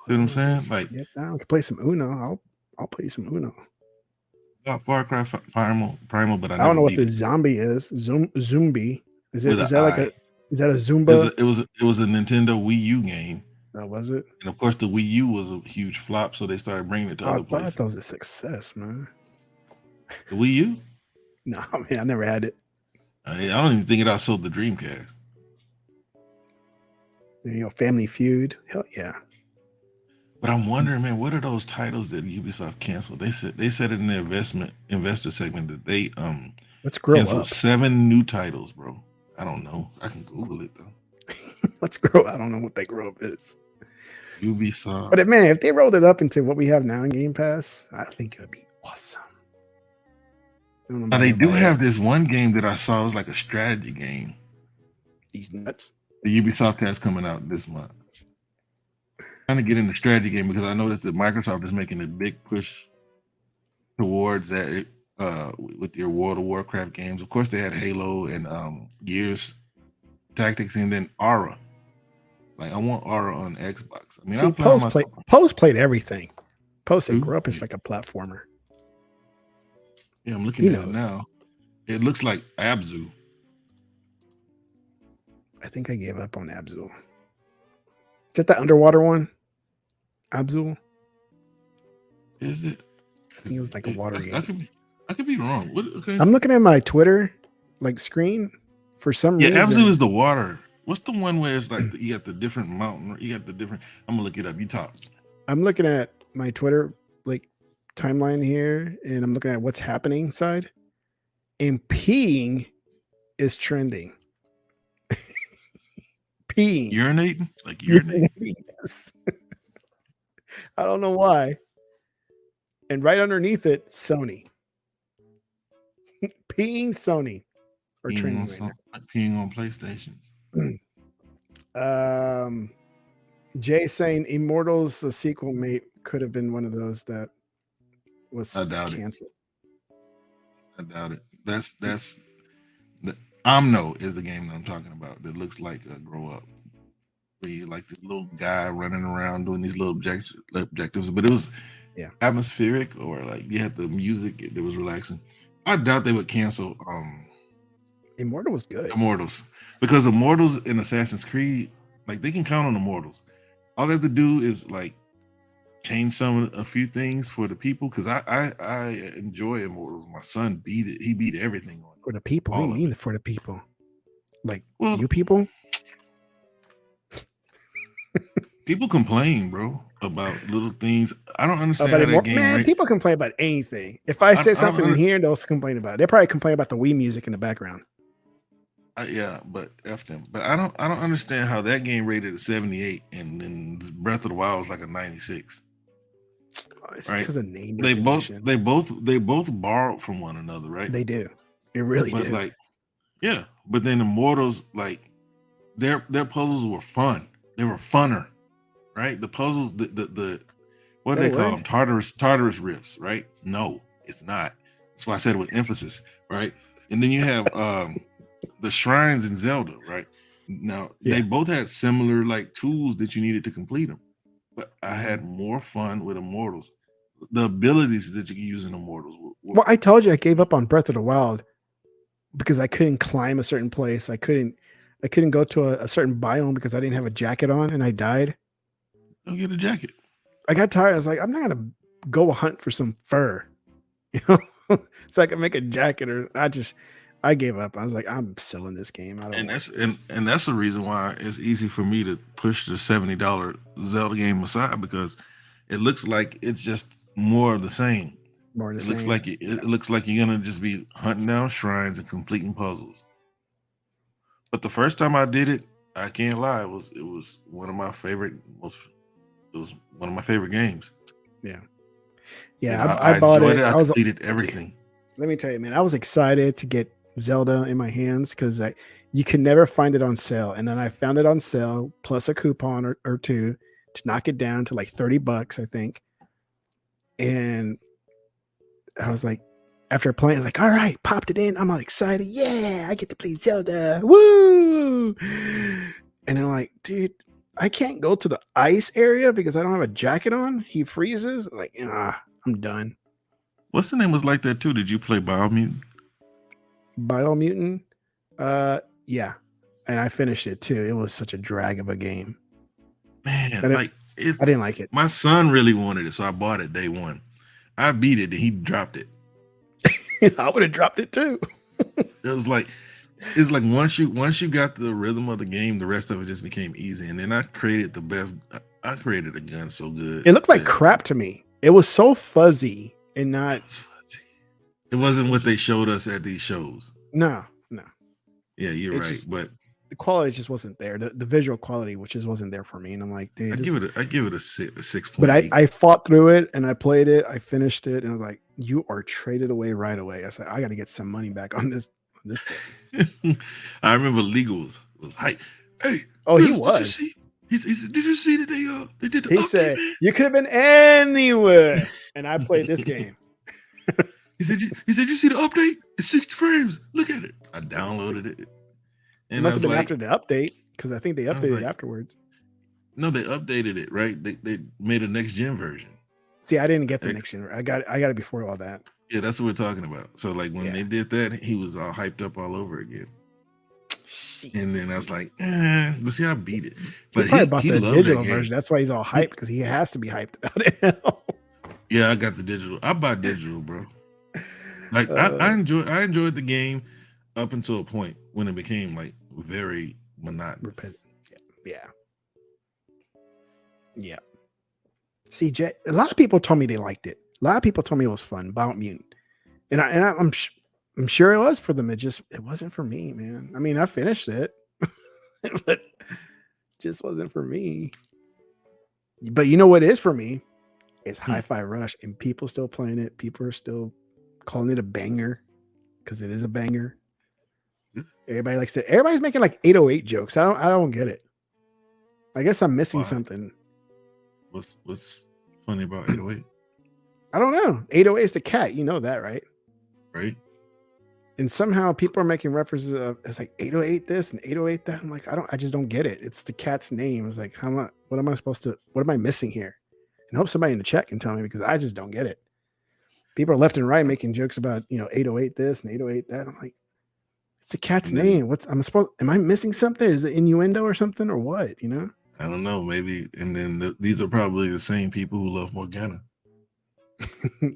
what I'm saying? Like, get down. We can play some Uno. I'll play some Uno. Got Far Cry Primal, but I don't know what the zombie is. Zombie. Is that a Zumba? It was a Nintendo Wii U game. Oh, was it? And of course, the Wii U was a huge flop, so they started bringing it to other places. I thought it was a success, man. The Wii U? No, man, I never had it. I don't even think it outsold the Dreamcast. You know, Family Feud. Hell yeah. But I'm wondering, man, what are those titles that Ubisoft canceled? They said in their investor segment that they let's grow canceled up. 7 new titles, bro. I don't know. I can Google it though. Let's grow. I don't know what that grow up is. Ubisoft. But man, if they rolled it up into what we have now in Game Pass, I think it would be awesome. Now they do have this one game that I saw. It was like a strategy game. These nuts. The Ubisoft has coming out this month. Trying to get in the strategy game because I noticed that Microsoft is making a big push towards that with your World of Warcraft games. Of course, they had Halo and Gears Tactics, and then Aura. Like, I want Aura on Xbox. I mean, Post played everything. Post and grew up as like a platformer. Yeah, I'm looking at it now. It looks like Abzu. I think I gave up on Abzu. Is that the underwater one? Abzu? Is it? I think it was like a water game. I could be wrong. Okay. I'm looking at my Twitter screen for some reason. Yeah, Abzu is the water. What's the one where it's like you got the different mountain? You got the different. I'm gonna look it up. You talk. I'm looking at my Twitter timeline here, and I'm looking at what's happening side, and peeing is trending. Peeing. Urinating? Like urinating? Yes. I don't know why. And right underneath it, Sony. Peeing Sony. Or trending right now. Peeing on PlayStation. Jay saying Immortals, the sequel could have been one of those that was canceled. I doubt it. That's the Omno is the game that I'm talking about that looks like a grow up. Where you like the little guy running around doing these little objectives, but it was atmospheric, or like you had the music that was relaxing. I doubt they would cancel Immortal was good. Immortals, because Immortals in Assassin's Creed, like, they can count on Immortals. All they have to do is like change a few things for the people, because I enjoy Immortals. My son beat it. He beat everything on it. For the people. What do you mean for the people? Like, you people? People complain, bro, about little things. I don't understand how that game. Man, people complain about anything. If I say something in here, they'll complain about it. They probably complain about the Wii music in the background. Yeah, but F them. But I don't understand how that game rated a 78 and then Breath of the Wild was like a 96. it's right? because of name They both recognition. they both borrowed from one another, right? They do. It really But do. like, yeah, but then Immortals, like their puzzles were fun. They were funner, right? The puzzles, the what Is do that they a call word? them? Tartarus rifts, right? No, it's not. That's why I said it with emphasis, right? And then you have the shrines in Zelda, right? Now Yeah. they both had similar like tools that you needed to complete them, but I Mm-hmm. had more fun with Immortals. The abilities that you can use in Immortals Well, I told you I gave up on Breath of the Wild because I couldn't climb a certain place. I couldn't go to a certain biome because I didn't have a jacket on and I died. don't get a jacket. I got tired. I was like, I'm not gonna go hunt for some fur, you know, so I can make a jacket. Or I gave up. I was like, I'm still in this game. I don't And want that's this. and that's the reason why it's easy for me to push the $70 Zelda game aside, because it looks like it's just more of the same. More the It looks same. like it looks like you're gonna just be hunting down shrines and completing puzzles. But the first time I did it, I can't lie, it was one of my favorite it was one of my favorite games. Yeah. And Yeah. I I bought enjoyed it. it. I I was, completed everything. let me tell you, man, I was excited to get Zelda in my hands because you could never find it on sale. And then I found it on sale plus a coupon or two to knock it down to like $30, I think. And I was like, after playing, I was like, all right, popped it in. I'm all excited. Yeah, I get to play Zelda. Woo! And I'm like, dude, I can't go to the ice area because I don't have a jacket on. He freezes. Like, I'm done. What's the name was like that too? Did you play Biomutant? Biomutant. Yeah. And I finished it too. It was such a drag of a game. Man, And like it I didn't like it. my son really wanted it, so I bought it day one. I beat it and he dropped it. I would have dropped it too. It was like it's like once you got the rhythm of the game, the rest of it just became easy. And then I created the best. I created a gun so good. It looked like crap to me. It was so fuzzy and not. It wasn't what they showed us at these shows. No. Yeah, you're right. But the quality just wasn't there. The visual quality, which just wasn't there for me. And I'm like, dude, I give it a 6. But I fought through it and I played it. I finished it and I was like, you are traded away right away. I said, I got to get some money back on this thing. I remember Legal was hype. Hey, he was. He said, did you see that they did the He update, said, man? you could have been anywhere. And I played this game. He said, you see the update? It's 60 frames. Look at it. I downloaded it. And it must have been after the update because I think they updated afterwards. No, they updated it, right? They made a next gen version. See, I didn't get the next gen. I got it before all that. Yeah, that's what we're talking about. So like when they did that, he was all hyped up all over again. And then I was like, but see, I beat it. But he probably bought the digital version. That's why he's all hyped, because he has to be hyped about it now. Yeah, I got the digital. I buy digital, bro. Like I enjoyed the game up until a point when it became like very monotonous. Yeah. See, Jay, a lot of people told me they liked it. A lot of people told me it was fun, Biomutant. And I'm sure it was for them. It wasn't for me, man. I mean, I finished it, but it just wasn't for me. But you know what is for me? It's Hi-Fi Rush, and people still playing it. People are still calling it a banger because it is a banger. Everybody's making like 808 jokes. I don't get it. I guess I'm missing something. What's funny about 808? I don't know. 808 is the cat. You know that, right? Right. And somehow people are making references of it's like 808 this and 808 that. I'm like, I just don't get it. It's the cat's name. It's like, what am I missing here? And I hope somebody in the chat can tell me, because I just don't get it. People are left and right making jokes about 808 this and 808 that. I'm like, it's the cat's name. Am I missing something? Is it innuendo or something or what? I don't know. Maybe. And then these are probably the same people who love Morgana.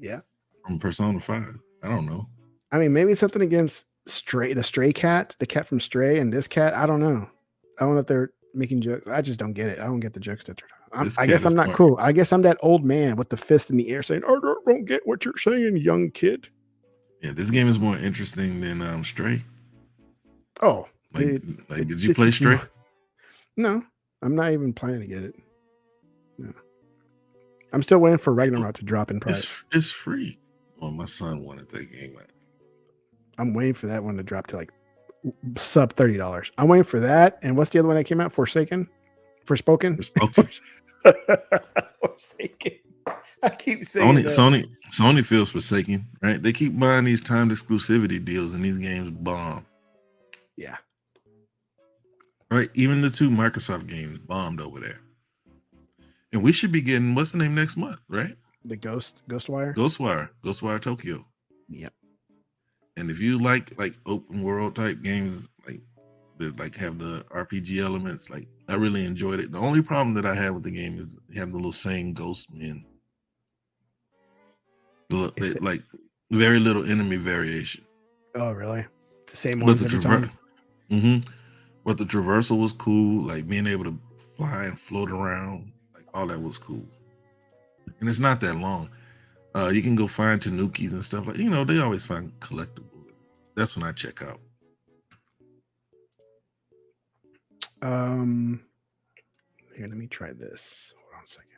Yeah. From Persona 5. I don't know. I mean, maybe it's something against the stray cat, the cat from Stray, and this cat. I don't know. I don't know if they're making jokes. I just don't get it. I don't get the jokes that they're talking. I guess I'm not cool. I guess I'm that old man with the fist in the air saying, "Oh, don't get what you're saying, young kid." Yeah, this game is more interesting than Stray. Oh, did you play Stray? No, I'm not even planning to get it. No. I'm still waiting for Ragnarok to drop in price. It's free. Well, my son wanted that game. I'm waiting for that one to drop to like sub $30. I'm waiting for that. And what's the other one that came out? Forspoken. Forsaken. I keep saying Sony feels forsaken, right? They keep buying these timed exclusivity deals, and these games bomb. Yeah. Right. Even the 2 Microsoft games bombed over there. And we should be getting what's the name next month, right? The Ghostwire. Ghostwire Tokyo. Yep. And if you like open world type games, like that like have the RPG elements, like I really enjoyed it. The only problem that I have with the game is you have the little same ghost men. Like very little enemy variation. Oh, really? It's the same ones every time. But the traversal was cool, like being able to fly and float around, like all that was cool. And it's not that long. You can go find tanukis and stuff like, they always find collectibles. That's when I check out. Here, let me try this. Hold on a second.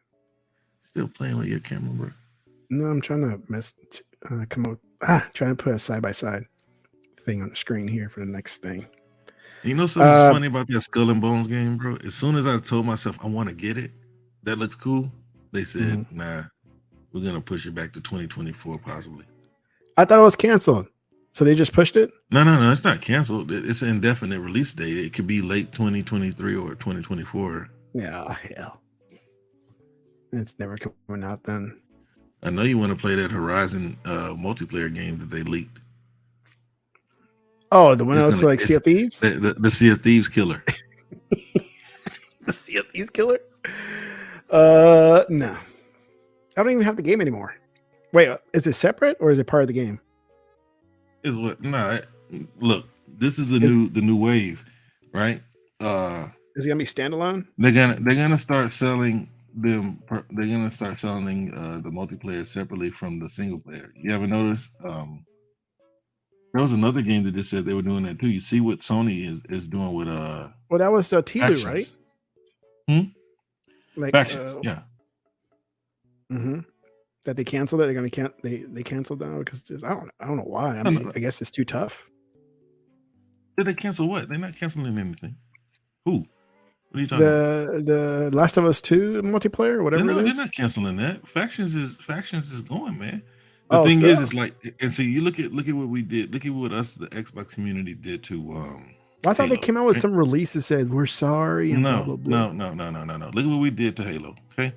Still playing with your camera, bro? No, I'm trying to trying to put a side-by-side thing on the screen here for the next thing. You know something's funny about that Skull and Bones game, bro? As soon as I told myself I want to get it, that looks cool, they said, nah, we're going to push it back to 2024 possibly. I thought it was canceled. So they just pushed it? No, it's not canceled. It's an indefinite release date. It could be late 2023 or 2024. Yeah, hell. It's never coming out then. I know you want to play that Horizon multiplayer game that they leaked. Oh, the one that looks like Sea of Thieves? The Sea of Thieves killer. The Sea of Thieves killer? No. I don't even have the game anymore. Wait, is it separate or is it part of the game? Is what? Nah. Look, this is the new wave, right? Is it gonna be standalone? They're gonna start selling them. They're gonna start selling the multiplayer separately from the single player. You ever notice? There was another game that just said they were doing that too. You see what Sony is doing with well, that was Telu, right? Like Factions, yeah. That they canceled it. They're gonna they canceled that because I don't know why. I mean, I guess it's too tough. Did they cancel what? They're not canceling anything. Who? What are you talking about? The Last of Us 2 multiplayer, whatever it is. They're not canceling that. Factions is going, man. The thing is, it's like, and so you look at what we did. Look at what us, the Xbox community, did to. I thought they came out with some release that said we're sorry. And no. Blah, blah, blah. No. Look at what we did to Halo. Okay,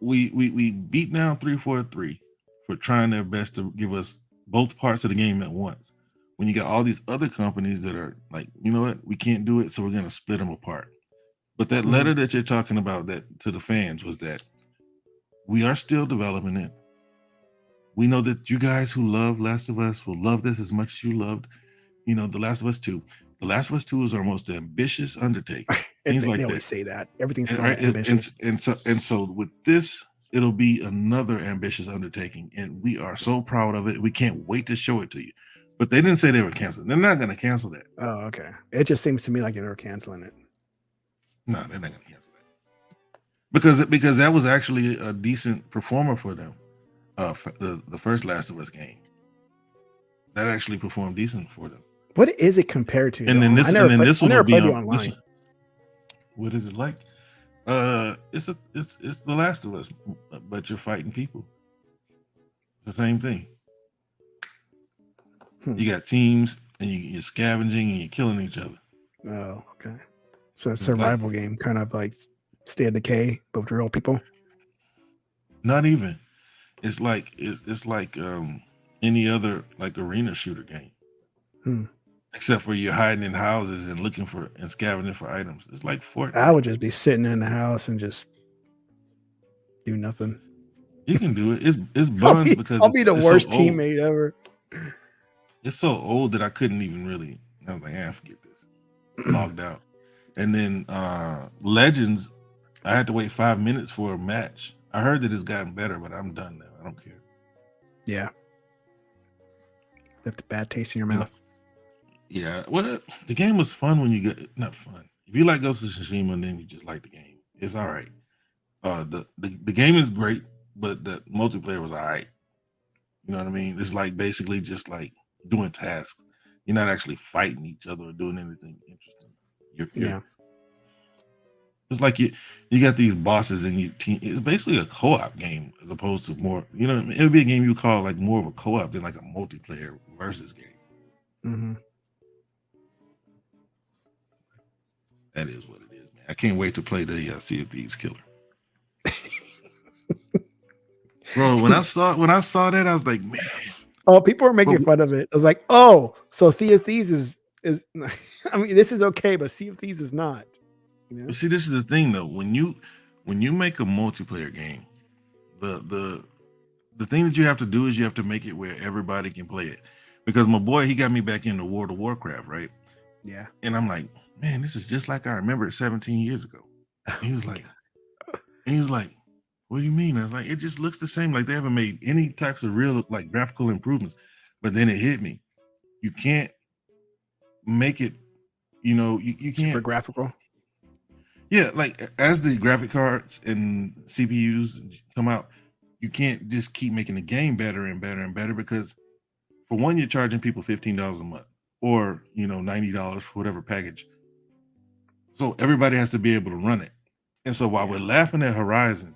we beat down 343 for trying their best to give us both parts of the game at once. When you got all these other companies that are like, you know what, we can't do it, so we're gonna split them apart. But that letter that you're talking about that to the fans was that we are still developing it. We know that you guys who love Last of Us will love this as much as you loved, The Last of Us 2. The Last of Us 2 is our most ambitious undertaking. Things like they that. Always say that. Everything's so right? ambitious. And so with this, it'll be another ambitious undertaking, and we are so proud of it. We can't wait to show it to you. But they didn't say they were canceling. They're not going to cancel that. Oh, okay. It just seems to me like they were canceling it. No, they're not going to cancel that because that was actually a decent performer for them. The first Last of Us game that actually performed decent for them. What is it compared to? And then this one will be online. What is it like? It's The Last of Us, but you're fighting people. It's the same thing. You got teams, and you're scavenging, and you're killing each other. Oh, okay. So it's a survival game, kind of like State of Decay, but with real people. Not even. It's like any other like arena shooter game, except for you're hiding in houses and looking for and scavenging for items. It's like Fortnite. I would just be sitting in the house and just do nothing. You can do it. It's buns because I'll be the worst teammate ever. It's so old that I couldn't even really. I was like, forget this. Logged out, and then Legends. I had to wait 5 minutes for a match. I heard that it's gotten better, but I'm done now. I don't care. Yeah. Left the bad taste in your mouth. Yeah. Well, the game was fun when you not fun. If you like Ghost of Tsushima, then you just like the game. It's all right. The game is great, but the multiplayer was alright. You know what I mean? It's like basically just like doing tasks. You're not actually fighting each other or doing anything interesting. You're Yeah. It's like you got these bosses and you team. It's basically a co-op game as opposed to more. You know, what I mean? It would be a game you call like more of a co-op than like a multiplayer versus game. Mm-hmm. That is what it is, man. I can't wait to play the Sea of Thieves killer. Bro, when I saw that, I was like, man. Oh, people were making fun of it. I was like, oh, so Sea of Thieves is I mean, this is okay, but Sea of Thieves is not. You know? But see, this is the thing though. When you make a multiplayer game, the thing that you have to do is you have to make it where everybody can play it. Because my boy, he got me back into World of Warcraft, right? Yeah. And I'm like, man, this is just like I remember it 17 years ago. And he was like, what do you mean? I was like, it just looks the same. Like they haven't made any types of real like graphical improvements. But then it hit me. You can't make it, you can't Super graphical. Yeah, like as the graphic cards and CPUs come out, you can't just keep making the game better and better and better because for one, you're charging people $15 a month or $90 for whatever package. So everybody has to be able to run it. And so while we're laughing at Horizon,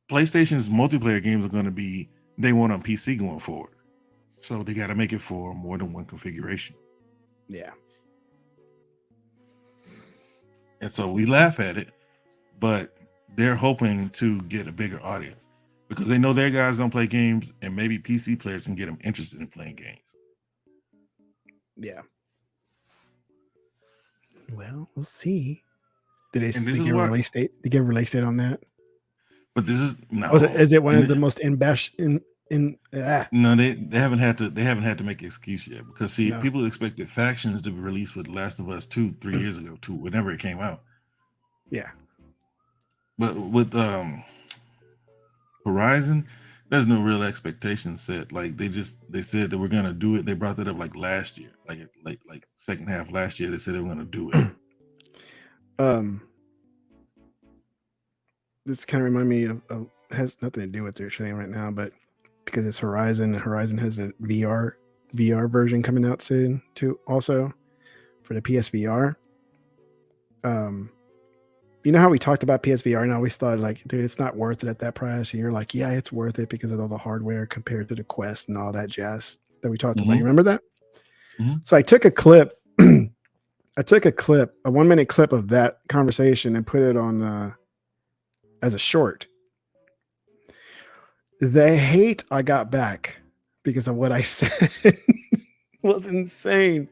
PlayStation's multiplayer games are going to be day one on PC going forward. So they got to make it for more than one configuration. Yeah. And so we laugh at it, but they're hoping to get a bigger audience because they know their guys don't play games and maybe PC players can get them interested in playing games. Yeah. Well, we'll see. Did they give a release date? Did they give a release date on that? But this is no. Is it one of the most No, they haven't had to make an excuse yet because people expected Factions to be released with Last of Us 2 3 years ago too, whenever it came out. Yeah. But with Horizon, there's no real expectation set. Like they said that we're gonna do it. They brought that up like last year, like second half last year. They said they were gonna do it. This kind of remind me of has nothing to do with what they're showing right now, but because it's Horizon, and Horizon has a VR version coming out soon too, also for the PSVR. You know how we talked about PSVR and I always thought like, dude, it's not worth it at that price. And you're like, yeah, it's worth it because of all the hardware compared to the Quest and all that jazz that we talked about. You remember that? Mm-hmm. So I took a clip. A 1-minute clip of that conversation and put it on as a short. The hate I got back because of what I said was insane.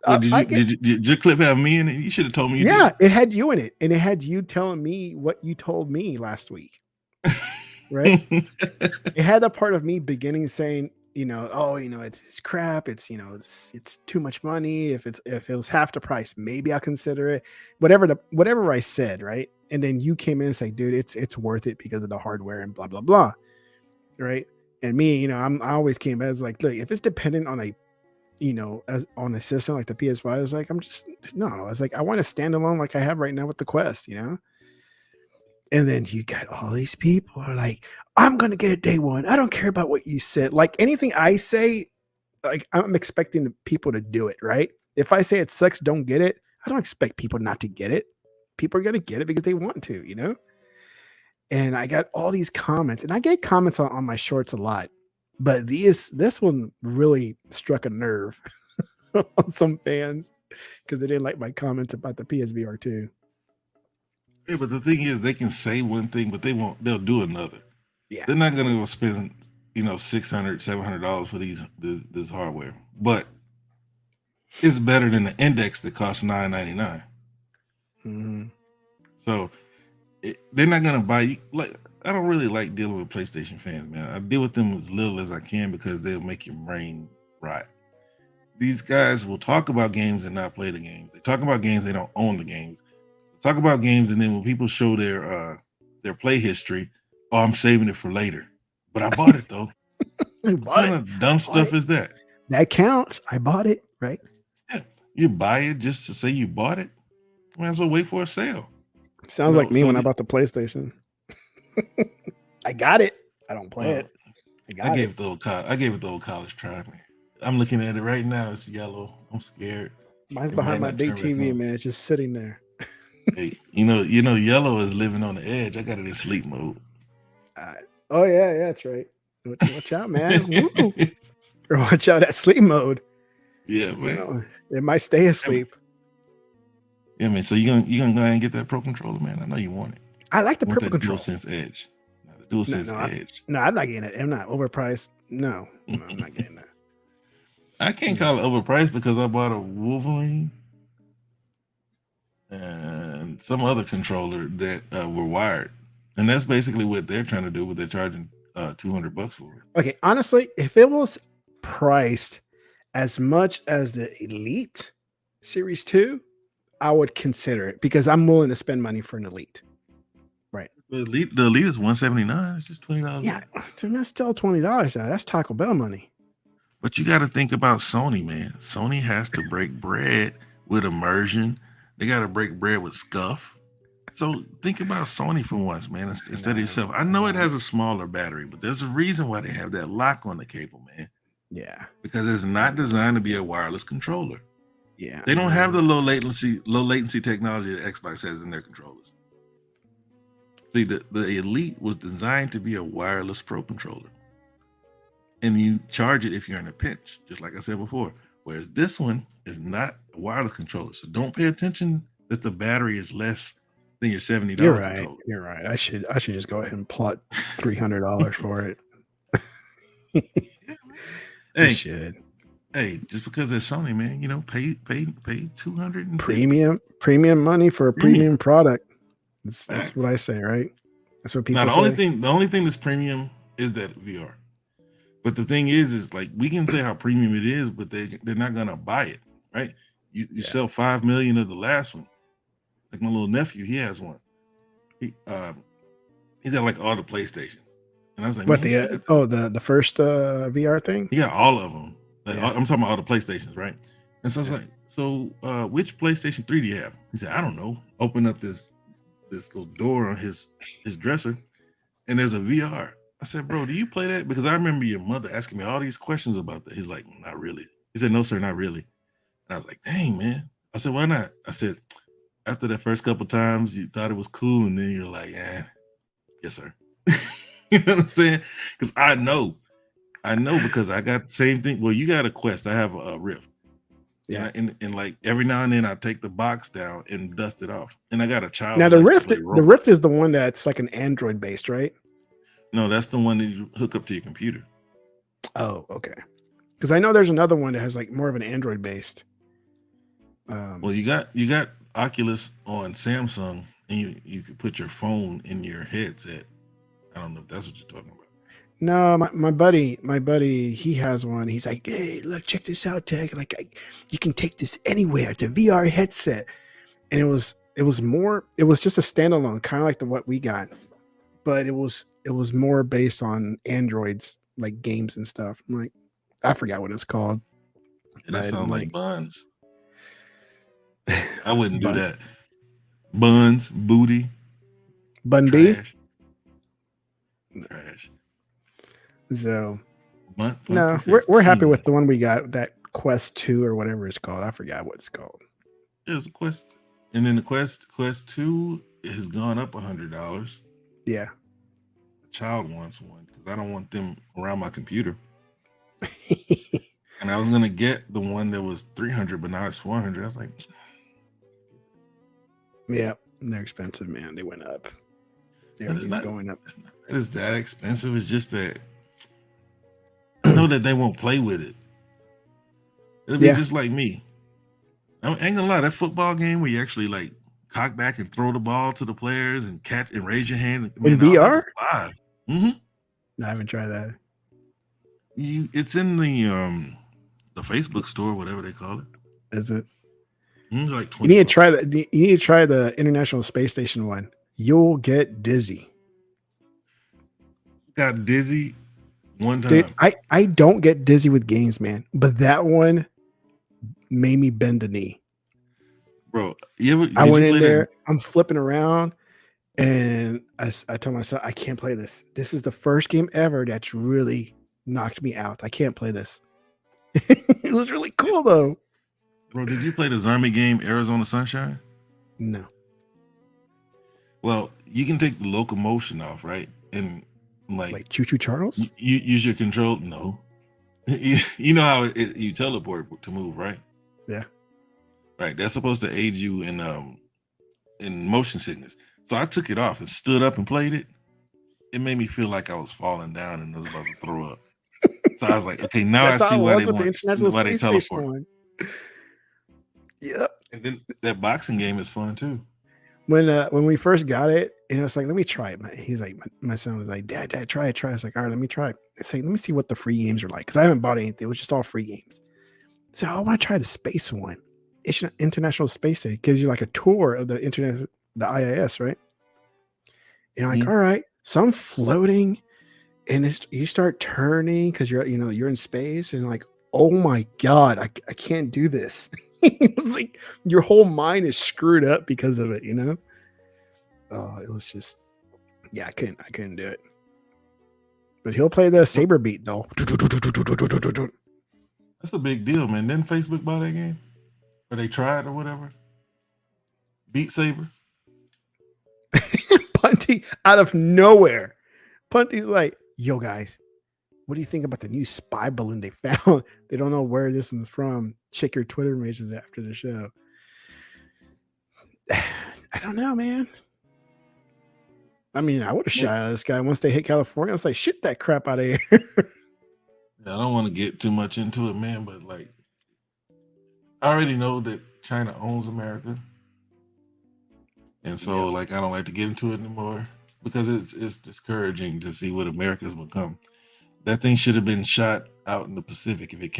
Well, did your clip have me in it? You should have told me. It had you in it, and it had you telling me what you told me last week. Right? It had a part of me beginning saying, it's crap. It's it's too much money. If it was half the price, maybe I'll consider it. Whatever I said, right? And then you came in and say, dude, it's worth it because of the hardware and blah blah blah, right? And me, I always came as like, look, if it's dependent on as on a system like the PS5, I was like, I was like, I want to stand alone like I have right now with the Quest, And then you got all these people are like, I'm going to get it day one. I don't care about what you said. Like anything I say, like I'm expecting people to do it, right? If I say it sucks, don't get it. I don't expect people not to get it. People are going to get it because they want to, And I got all these comments and I get comments on my shorts a lot, but this one really struck a nerve on some fans because they didn't like my comments about the PSVR 2. Yeah, but the thing is, they can say one thing, but they'll do another. Yeah, they're not going to go spend $600, $700 for this hardware, but it's better than the Index that costs $999. Mm-hmm. So they're not going to buy you. Like I don't really like dealing with PlayStation fans, man. I deal with them as little as I can because they'll make your brain rot. These guys will talk about games and not play the games. They talk about games, they don't own the games. They talk about games, and then when people show their play history, I'm saving it for later. But I bought it though. What kind of dumb stuff is that? That counts. I bought it, right? Yeah. You buy it just to say you bought it? Might as well wait for a sale. Sounds like me when I bought the PlayStation. I got it. I don't play it. I gave it the old college try, man. I'm looking at it right now. It's yellow. I'm scared. Mine's behind my big TV, man. It's just sitting there. Hey, you know, yellow is living on the edge. I got it in sleep mode. Oh yeah, that's right. Watch out, man. Watch out at sleep mode. Yeah, man. You know, it might stay asleep. Yeah, man. So you gonna go ahead and get that Pro Controller, man? I know you want it. I like the Pro Controller. DualSense Edge. The DualSense Edge. I'm not getting it. I'm not overpriced. No, I'm not getting that. I can't call it overpriced because I bought a Wolverine and some other controller that were wired, and that's basically what they're trying to do. What they're charging $200 for it. Okay, honestly, if it was priced as much as the Elite Series 2, I would consider it because I'm willing to spend money for an Elite. Right. The Elite is $179. It's just $20. Yeah, that's still $20. That's Taco Bell money. But you got to think about Sony, man. Sony has to break bread with immersion. They got to break bread with scuff. So think about Sony for once, man, instead of yourself. I know it has a smaller battery, but there's a reason why they have that lock on the cable, man. Yeah. Because it's not designed to be a wireless controller. Yeah. They don't have the low latency technology that Xbox has in their controllers. See, the Elite was designed to be a wireless Pro Controller. And you charge it if you're in a pinch, just like I said before. Whereas this one is not a wireless controller. So don't pay attention that the battery is less than your $70 controller. You're right. I should just go ahead and plot $300 for it. Hey, just because they're Sony, man, you know, pay $200 premium money for a premium product. That's what I say, right? That's what people say. The only thing that's premium is that VR. But the thing is like we can say how premium it is, but they're not gonna buy it, right? You sell 5 million of the last one. Like my little nephew, he has one. He's got like all the PlayStations, and I was like, "What the first VR thing?" Yeah, all of them. Like, I'm talking about all the PlayStations, right? And so I was like, "So, which PlayStation 3 do you have?" He said, "I don't know." Open up this little door on his dresser, and there's a VR. I said, "Bro, do you play that?" Because I remember your mother asking me all these questions about that. He's like, "Not really." He said, "No, sir, not really." And I was like, "Dang, man." I said, "Why not?" I said, "After the first couple times, you thought it was cool, and then you're like, yes, sir." You know what I'm saying? Because I know because I got the same thing. Well, you got a Quest. I have a Rift. Yeah, and like every now and then I take the box down and dust it off. And I got a child. Now the Rift is the one that's like an Android based, right? No, that's the one that you hook up to your computer. Oh, okay. Because I know there's another one that has like more of an Android based. Well, you got Oculus on Samsung, and you could put your phone in your headset. I don't know if that's what you're talking about. No, my buddy, he has one. He's like, "Hey, look, check this out, Tech. Like, you can take this anywhere. It's a VR headset." And it was just a standalone, kind of like what we got, but it was more based on Androids, like games and stuff. I'm like, I forgot what it's called. That sounds like Buns. I wouldn't do that. Buns, booty, Bun B. Trash. So no, we're happy with the one we got, that Quest 2 or whatever it's called. I forgot what it's called. It's a Quest, and then the Quest 2 has gone up $100. Yeah, a child wants one because I don't want them around my computer. And I was gonna get the one that was $300, but now it's $400. I was like, yeah, they're expensive, man. They went up. Everything's going up. It is that expensive. It's just that I know that they won't play with it. It'll be just like me. I ain't gonna lie, that football game where you actually like cock back and throw the ball to the players and catch and raise your hands. In VR? Live. Mm-hmm. No, I haven't tried that. It's in the Facebook store, whatever they call it. Is it? It's like $20. You need to try that. You need to try the International Space Station one. You'll get dizzy. Got dizzy one time. Dude, I don't get dizzy with games, man. But that one made me bend a knee. Bro, I did went you in play that? there, I'm flipping around, and I told myself, I can't play this. This is the first game ever that's really knocked me out. I can't play this. It was really cool though. Bro, did you play the zombie game Arizona Sunshine? No. Well, you can take the locomotion off, right? And like Like Choo Choo Charles? you use your control. No, you know how you teleport to move, right? Yeah. Right. That's supposed to aid you in motion sickness. So I took it off and stood up and played it. It made me feel like I was falling down and I was about to throw up. So I was like, okay, now I That's see how it why was they with the want International why they Space Station teleport. one. Yep. And then that boxing game is fun too. When we first got it, and it's like, let me try it. He's like, my son was like, Dad, try it. I was like, all right, let me try it. It's like, let me see what the free games are like, because I haven't bought anything. It was just all free games. So I want to try the space one. It's an International Space Station. It gives you like a tour of the internet, the IIS, right? And I'm like, Mhm. all right. So I'm floating, and you start turning because you're in space, and like, oh my God, I can't do this. It's like your whole mind is screwed up because of it, you know? Oh, it was just, yeah, I couldn't do it. But he'll play the Saber beat though. That's a big deal, man. Didn't Facebook buy that game? Or they tried or whatever? Beat Saber? Punty out of nowhere. Punty's like, yo guys, what do you think about the new spy balloon they found? They don't know where this is from. Check your Twitter messages after the show. I don't know, man. I mean, I would have shot at this guy once they hit California. I was like, shit that crap out of here. Yeah, I don't want to get too much into it, man, but like I already know that China owns America. And so like I don't like to get into it anymore because it's discouraging to see what America's become. That thing should have been shot out in the Pacific if it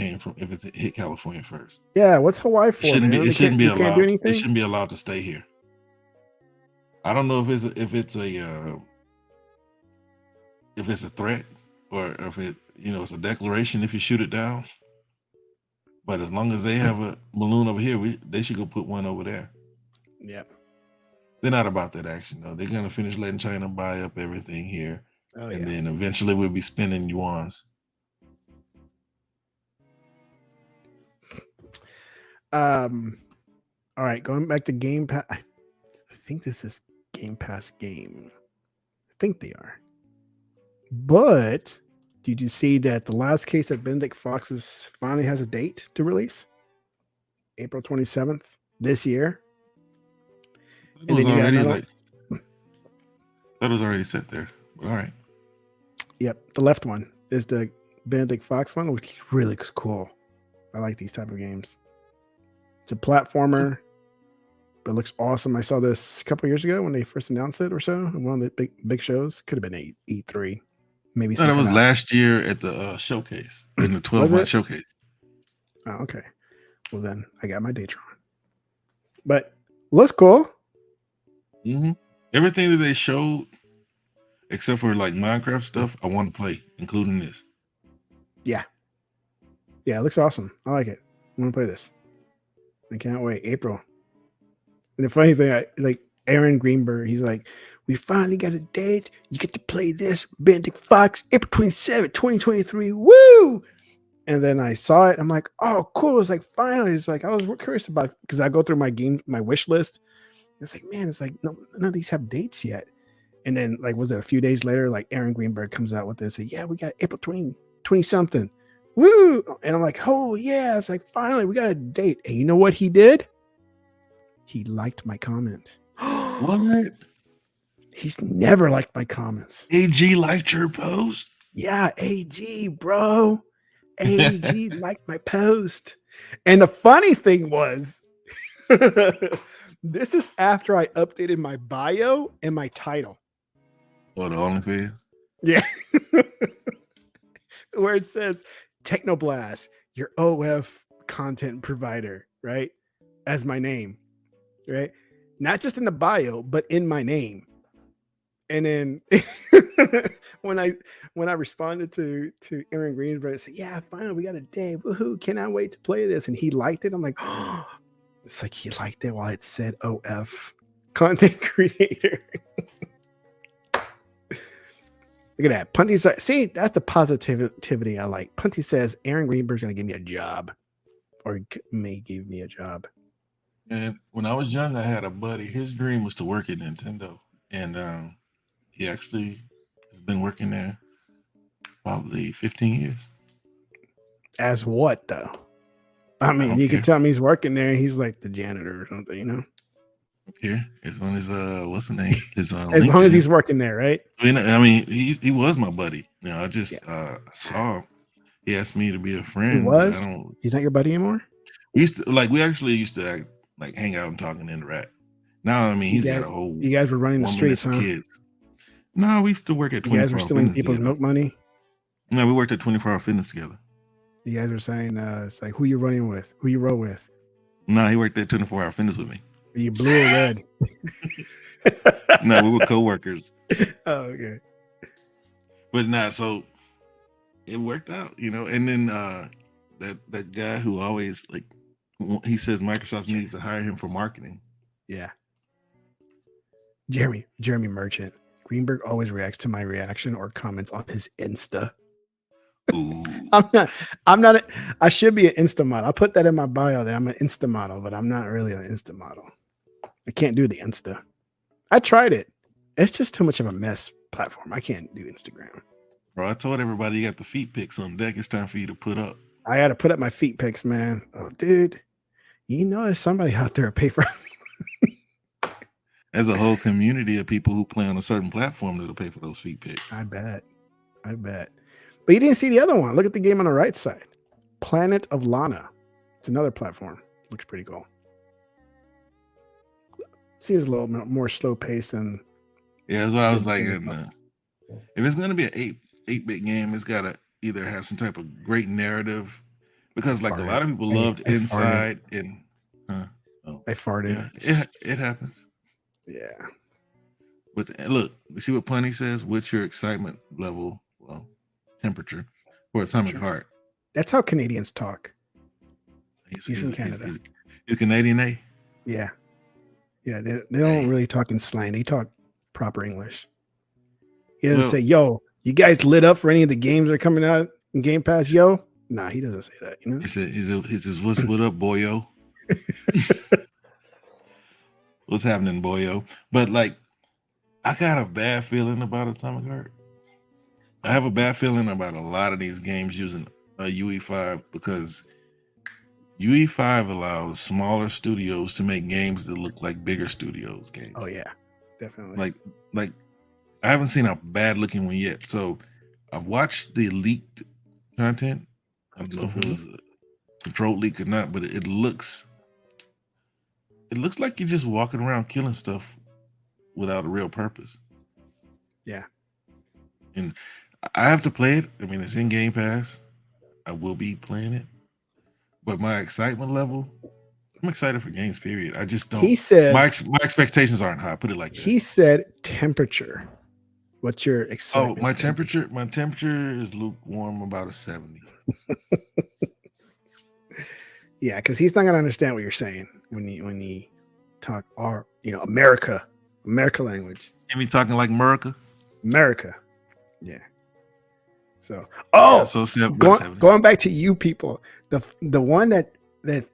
hit California first. Yeah, what's Hawaii for, man? It shouldn't be You can't do allowed. It anything. shouldn't be allowed to stay here. I don't know if it's a threat or if it's a declaration if you shoot it down. But as long as they have a balloon over here, they should go put one over there. Yeah. They're not about that action though. They're gonna finish letting China buy up everything here, Oh, and yeah. then eventually we'll be spending yuans. All right, going back to Game Pass. I think this is Game Pass game. I think they are. But did you see that the last case of Benedict Fox's finally has a date to release? April 27th this year. That was already set there. But all right. Yep, the left one is the Benedict Fox one, which really looks cool. I like these type of games. It's a platformer, but it looks awesome. I saw this a couple years ago when they first announced it or so in one of the big shows. Could have been E3. Maybe No, that was last year at the showcase, in the 12-month showcase. Oh, okay. Well, then I got my Datron. But looks cool. Mm-hmm. Everything that they showed, except for like Minecraft stuff, I want to play, including this. Yeah. Yeah, it looks awesome. I like it. I want to play this. I can't wait. April. And the funny thing, like Aaron Greenberg, he's like, we finally got a date. You get to play this Benedict Fox, April 27th, 2023. Woo! And then I saw it. I'm like, oh, cool. It's like, finally. It's like, I was curious about, because I go through my wish list. It's like, man, it's like, no, none of these have dates yet. And then, like, was it a few days later, like Aaron Greenberg comes out with this. Yeah, we got April 20 something. Woo! And I'm like, oh, yeah. It's like, finally, we got a date. And you know what he did? He liked my comment. What? He's never liked my comments. AG liked your post? Yeah, AG, bro. AG liked my post. And the funny thing was, this is after I updated my bio and my title. Oh, the OnlyFans? Yeah. Where it says TEKNOBLAST, your OF content provider, right? As my name, right? Not just in the bio, but in my name. And then when I responded to Aaron Greenberg, I said, yeah, finally we got a day. Woohoo, cannot wait to play this. And he liked it. I'm like, oh, It's like he liked it while it said OF. Content creator. Look at that. Punty says, see, that's the positivity I like. Punty says Aaron Greenberg's going to give me a job, or may give me a job. And when I was young, I had a buddy. His dream was to work at Nintendo, and he actually has been working there probably 15 years. As what, though? I mean, you can tell me he's working there, and he's like the janitor or something, you know? Here, it's on his what's the name? His as LinkedIn. Long as he's working there, right? I mean, he was my buddy. You know, I just saw him. He asked me to be a friend. He was. He's not your buddy anymore. We actually used to hang out and talk and interact. Now, I mean, he's got a whole. You guys were running the streets, huh? Kids. No, we used to work at. You guys were stealing people's milk money. No, we worked at 24-hour fitness together. You guys were saying, it's like, who you running with? Who you roll with? No, he worked at 24-hour fitness with me. Are you blue or red? No, we were co-workers. Oh, okay. But so it worked out, you know. And then that guy who always he says Microsoft needs to hire him for marketing. Yeah. Jeremy Merchant. Greenberg always reacts to my reaction or comments on his Insta. Ooh. I'm not I should be an Insta model. I put that in my bio that I'm an Insta model, but I'm not really an Insta model. I can't do the Insta. I tried it. It's just too much of a mess platform. I can't do Instagram. Bro, I told everybody you got the feet pics on deck. It's time for you to put up. I got to put up my feet pics, man. Oh, dude. You know there's somebody out there to pay for There's a whole community of people who play on a certain platform that'll pay for those feet pics. I bet. But you didn't see the other one. Look at the game on the right side. Planet of Lana. It's another platform. Looks pretty cool. Seems a little more slow paced than. Yeah, that's what I was like. If it's going to be an 8-bit game, it's got to either have some type of great narrative, because a lot of people loved Inside and. I farted. Yeah, it happens. Yeah. But look, you see what Punny says? What's your excitement level? Well, temperature for Atomic Heart. That's how Canadians talk. He's from Canada. He's Canadian, eh? Yeah. Yeah, they don't really talk in slang. They talk proper English. He doesn't say, yo, you guys lit up for any of the games that are coming out in Game Pass, yo? Nah, he doesn't say that, you know? He says, what up, boyo? What's happening, boyo? But I got a bad feeling about Atomic Heart. I have a bad feeling about a lot of these games using a UE5, because UE5 allows smaller studios to make games that look like bigger studios games. Oh yeah, definitely. Like I haven't seen a bad looking one yet. So I've watched the leaked content. I don't know if it was a controlled leak or not, but it looks like you're just walking around killing stuff without a real purpose. Yeah. And I have to play it. I mean, it's in Game Pass. I will be playing it. But my excitement level, I'm excited for games, period. I just don't. He said my expectations aren't high. Put it like that. He said temperature. What's your excitement? Oh, my temperature is lukewarm, about a 70. Yeah, because he's not gonna understand what you're saying when you talk America language. You mean talking like America? Yeah. So going back to you people, the one that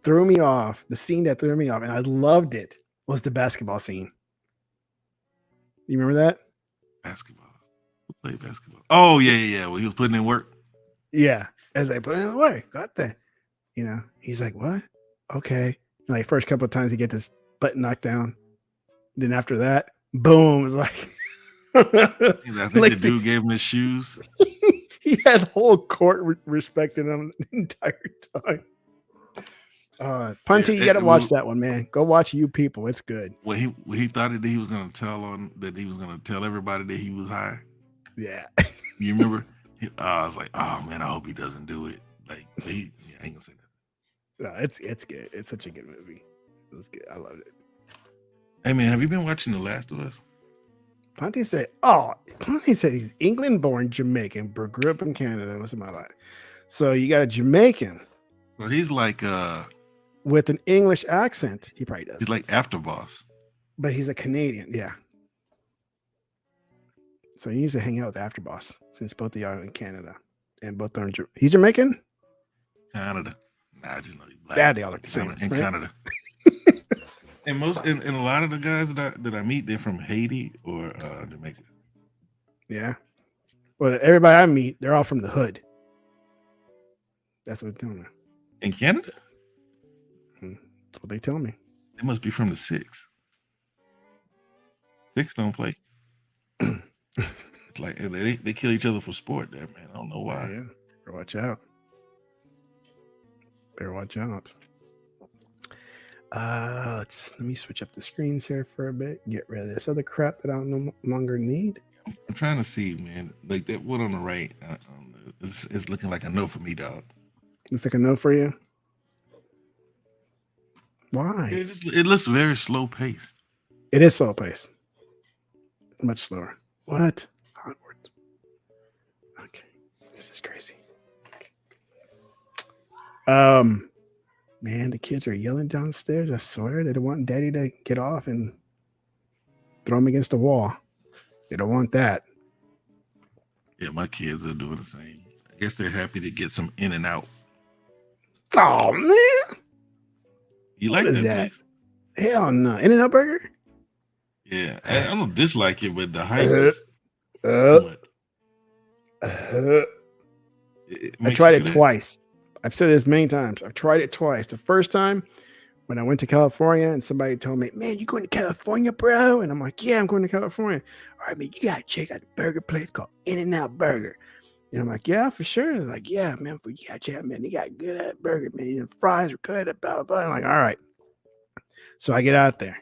threw me off, the scene that threw me off, and I loved it, was the basketball scene. You remember that? Basketball. Who played basketball? Oh yeah. Well, he was putting in work. Yeah, as they put in work, got that. He's like, what? Okay. And first couple of times he gets his butt knocked down. Then after that, boom, it's like. I think the dude gave him his shoes. He had whole court respecting him the entire time. Punty, you got to watch that one, man. Go watch You People. It's good. Well, he thought that he was going to tell everybody that he was high. Yeah. You remember? I was like, oh man, I hope he doesn't do it. I ain't gonna say that. No, it's good. It's such a good movie. It was good. I loved it. Hey man, have you been watching The Last of Us? Ponte said he's England-born Jamaican, but grew up in Canada most of my life. So you got a Jamaican. Well, he's like with an English accent. He probably does. He's like after boss. But he's a Canadian. Yeah. So he needs to hang out with Afterboss since both of y'all are in Canada and both are he's Jamaican? Canada. Nah, I just know he's black. Yeah, they all look the same. In right? Canada. And and a lot of the guys that I meet, they're from Haiti or Jamaica. Yeah. Well, everybody I meet, they're all from the hood. That's what they're telling me. In Canada? That's what they tell me. They must be from the 6. 6 don't play. It's like they kill each other for sport there, man. I don't know why. Yeah. Better watch out. Let me switch up the screens here for a bit. Get rid of this other crap that I no longer need. I'm trying to see, man. Like that one on the right, it's looking like a no for me, dog. Looks like a no for you. Why? It looks very slow paced. It is slow paced. Much slower. What? Hogwarts. Okay. This is crazy. Man, the kids are yelling downstairs. I swear they don't want Daddy to get off and throw him against the wall. They don't want that. Yeah, my kids are doing the same. I guess they're happy to get some in and out. Oh man. You like that place? Hell no. In-N-Out Burger? Yeah. I don't dislike it, but the hype is I tried it twice. I've said this many times. I've tried it twice. The first time when I went to California and somebody told me, man, you going to California, bro? And I'm like, yeah, I'm going to California. All right, man, you got to check out the burger place called In-N-Out Burger. And I'm like, yeah, for sure. They're like, yeah, man, but you got to check out, man. They got good at burger, man. And fries are good, blah, blah, blah. I'm like, all right. So I get out there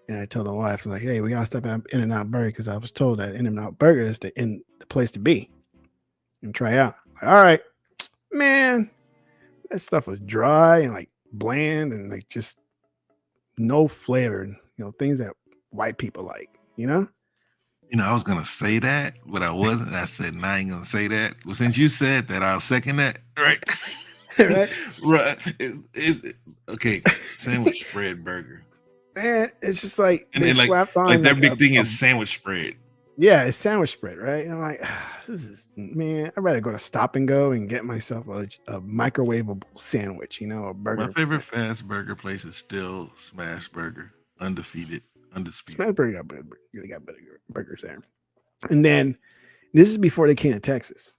and I tell the wife, I'm like, hey, we got to stop at In-N-Out Burger because I was told that In-N-Out Burger is the place to be and try out. Like, all right. Man, that stuff was dry and like bland and like just no flavor, things that white people like, I was gonna say that, but I wasn't. I said, nah, I ain't gonna say that. Well, since you said that, I'll second that. Right. Right. Okay. Sandwich spread burger. Man, it's just like and they slapped on like their big thing is sandwich spread. Yeah, it's sandwich spread, right? And I'm like, man, I'd rather go to Stop and Go and get myself a microwavable sandwich, a burger. My favorite fast burger place is still Smash Burger, undisputed. Smash Burger they got better burgers there. And then this is before they came to Texas.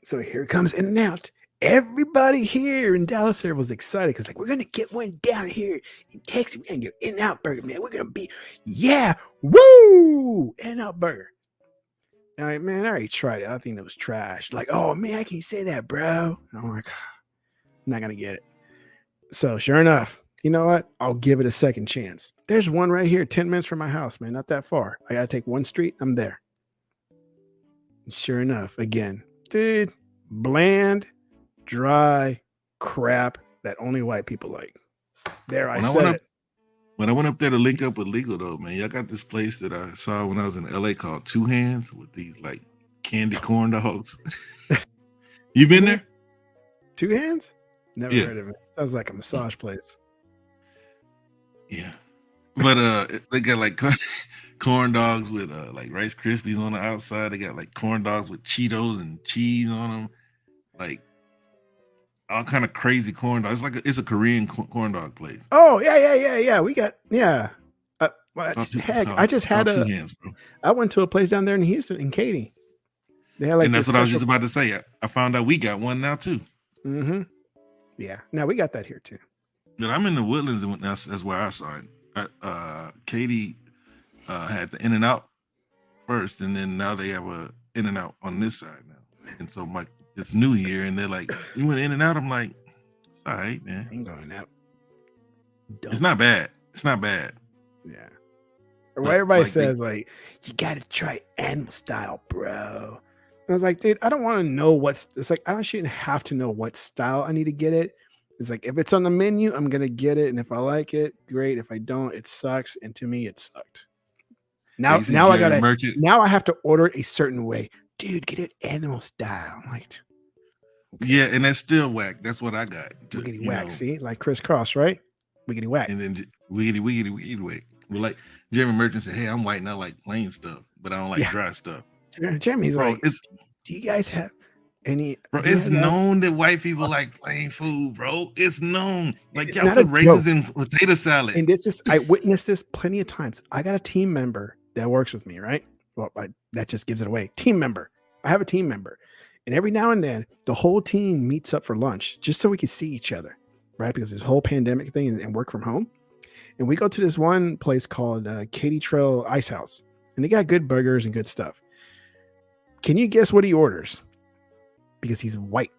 So here comes In-N-Out. Everybody here in Dallas here was excited because we're gonna get one down here in Texas. We're gonna get In-N-Out Burger, man. We're gonna be, woo, In-N-Out Burger. And I'm like, man, I already tried it. I think it was trash. Like, oh man, I can't say that, bro. And I'm like, I'm not gonna get it. So sure enough, you know what? I'll give it a second chance. There's one right here, 10 minutes from my house, man. Not that far. I gotta take one street. I'm there. And sure enough, again, dude, bland, dry crap that only white people like. There, I said it. When I went up there to link up with Legal, though, man, y'all got this place that I saw when I was in LA called Two Hands with these like candy corn dogs. You been there? Two Hands? Never heard of it. Sounds like a massage place. Yeah, but they got like corn dogs with like Rice Krispies on the outside. They got like corn dogs with Cheetos and cheese on them, like all kind of crazy corn dogs. It's a Korean corn dog place. Oh yeah. We got I just had I went to a place down there in Houston in Katy. They had and that's what I was just about to say. I found out we got one now too. Mm-hmm. Yeah. Now we got that here too. But I'm in the Woodlands, and that's where I saw it. Katy had the In-N-Out first, and then now they have a In-N-Out on this side now. And so it's new here, and they're like, "You went In-N-Out?" I'm like, "It's all right, man. Ain't going out. It's not bad. It's not bad." Yeah. Or everybody says you got to try animal style, bro. And I was like, dude, I don't want to know it's like I shouldn't have to know what style I need to get it. It's like if it's on the menu, I'm gonna get it, and if I like it, great. If I don't, it sucks. And to me, it sucked. Now I have to order it a certain way, dude. Get it animal style. I'm like, Okay. Yeah, and that's still whack. That's what I got. Wiggity whack. See, like crisscross, right? Wiggity whack. And then wiggity whack. Well, like Jeremy Merchant said, "Hey, I'm white and I like plain stuff, but I don't like dry stuff." Jeremy's Bro, like, do you guys have any? Bro, it's known that white people like plain food, bro. It's known. Like y'all put raisins in potato salad. And this is, I witnessed this plenty of times. I got a team member that works with me, right? Well, that just gives it away. Team member. I have a team member. And every now and then, the whole team meets up for lunch just so we can see each other, right? Because this whole pandemic thing and work from home. And we go to this one place called Katy Trail Ice House. And they got good burgers and good stuff. Can you guess what he orders? Because he's white.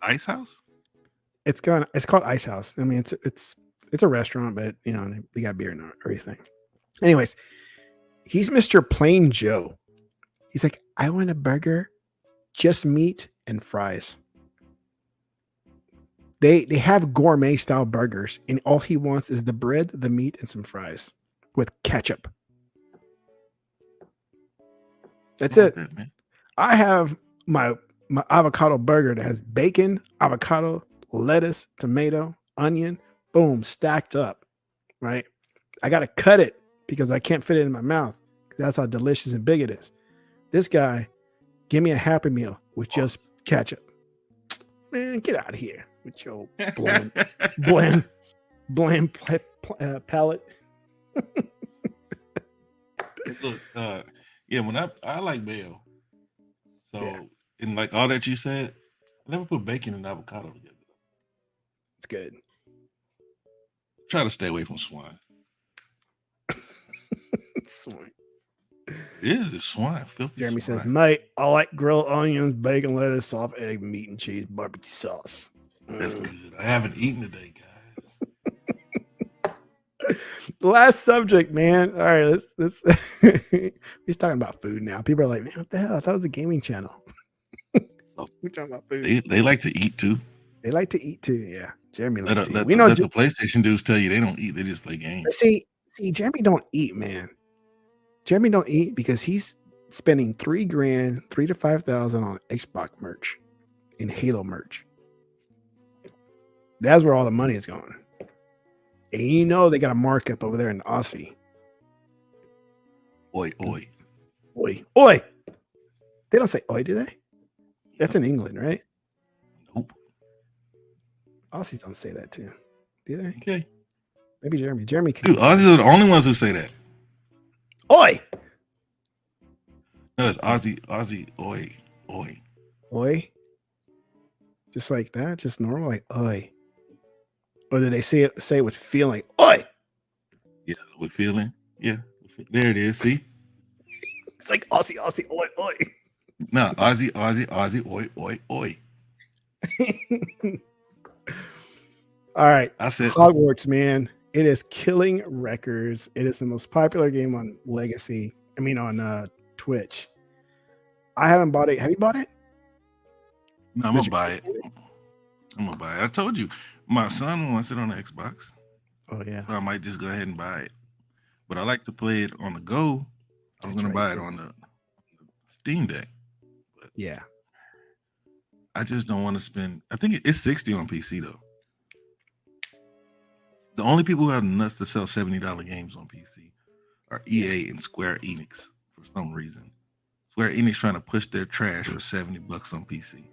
Ice House? It's called Ice House. I mean, it's a restaurant, but you know, they got beer and everything. Anyways, he's Mr. Plain Joe. He's like, I want a burger, just meat and fries. They have gourmet style burgers, and all he wants is the bread, the meat, and some fries with ketchup. That's it. Man. I have my avocado burger that has bacon, avocado, lettuce, tomato, onion, boom, stacked up, right? I got to cut it because I can't fit it in my mouth. That's how delicious and big it is. This guy, give me a Happy Meal with just ketchup. Man, get out of here with your bland palate. Look, yeah, when I like mayo. So, and like all that you said, I never put bacon and avocado together. It's good. Try to stay away from swine. Swine. It's swine. Filthy Jeremy swine. says, mate, I like grilled onions, bacon, lettuce, soft egg, meat and cheese, barbecue sauce. That's good. I haven't eaten today, guys. The last subject, man. All right, let's he's talking about food now. People are like, man, what the hell? I thought it was a gaming channel. We're talking about food. They like to eat too. They like to eat too, yeah. Jeremy likes to eat. We know the PlayStation dudes tell you they don't eat, they just play games. See, Jeremy don't eat, man. Jeremy don't eat because he's spending $3,000, $3,000 to $5,000 on Xbox merch and Halo merch. That's where all the money is going. And you know they got a markup over there in Aussie. Oi. Oi. They don't say oi, do they? That's in England, right? Nope. Aussies don't say that too. Do they? Okay. Maybe Jeremy. Jeremy can. Dude, Aussies are the only ones who say that. Oi! No, it's Aussie, oi. Oi? Just like that? Just normal? Like, oi. Or do they say it with feeling? Oi! Yeah, with feeling. Yeah. There it is. See? It's like Aussie, oi. No, Aussie, oi. All right. I said Hogwarts, man. It is killing records. It is the most popular game on Legacy. I mean, on Twitch. I haven't bought it. Have you bought it? No, I'm gonna buy it. I told you, my son wants it on the Xbox. Oh yeah. So I might just go ahead and buy it. But I like to play it on the go. I was gonna buy it on the Steam Deck. But yeah. I just don't want to spend. I think it's $60 on PC though. The only people who have nuts to sell $70 games on PC are EA and Square Enix for some reason. Square Enix trying to push their trash for $70 on PC.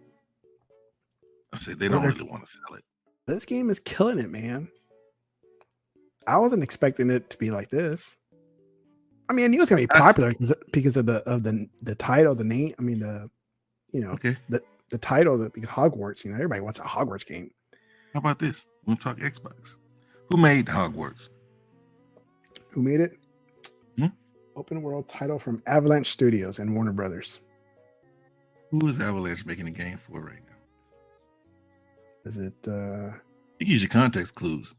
I said they don't really want to sell it. This game is killing it, man. I wasn't expecting it to be like this. I mean, I knew it was gonna be popular because of the title, the name. I mean, the title, because Hogwarts. You know, everybody wants a Hogwarts game. How about this? We'll talk Xbox. Who made Hogwarts? Who made it? Open world title from Avalanche Studios and Warner Brothers. Who is Avalanche making a game for right now? Is it? You can use your context clues.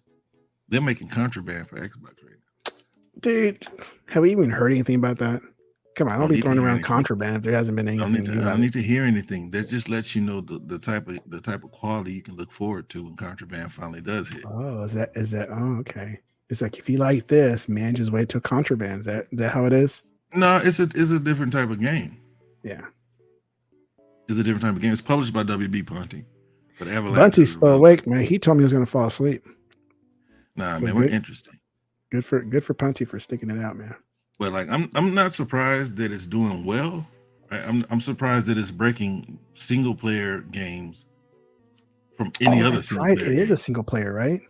They're making Contraband for Xbox right now. Dude, have we even heard anything about that? Come on, I don't be throwing around Contraband if there hasn't been anything. I don't need to hear anything. That just lets you know the type of quality you can look forward to when Contraband finally does hit. Oh, is that? Oh, okay. It's like, if you like this, man, just wait till Contraband. Is that how it is? No, it's a different type of game. Yeah. It's a different type of game. It's published by WB Punty, but Avalanche Bunty's is the still developer. awake, man. He told me he was going to fall asleep. Nah, So man, we're interesting. Good for Punty for sticking it out, man. But like, I'm not surprised that it's doing well. Right? I'm surprised that it's breaking single player games from any other single player. It is a single player, right?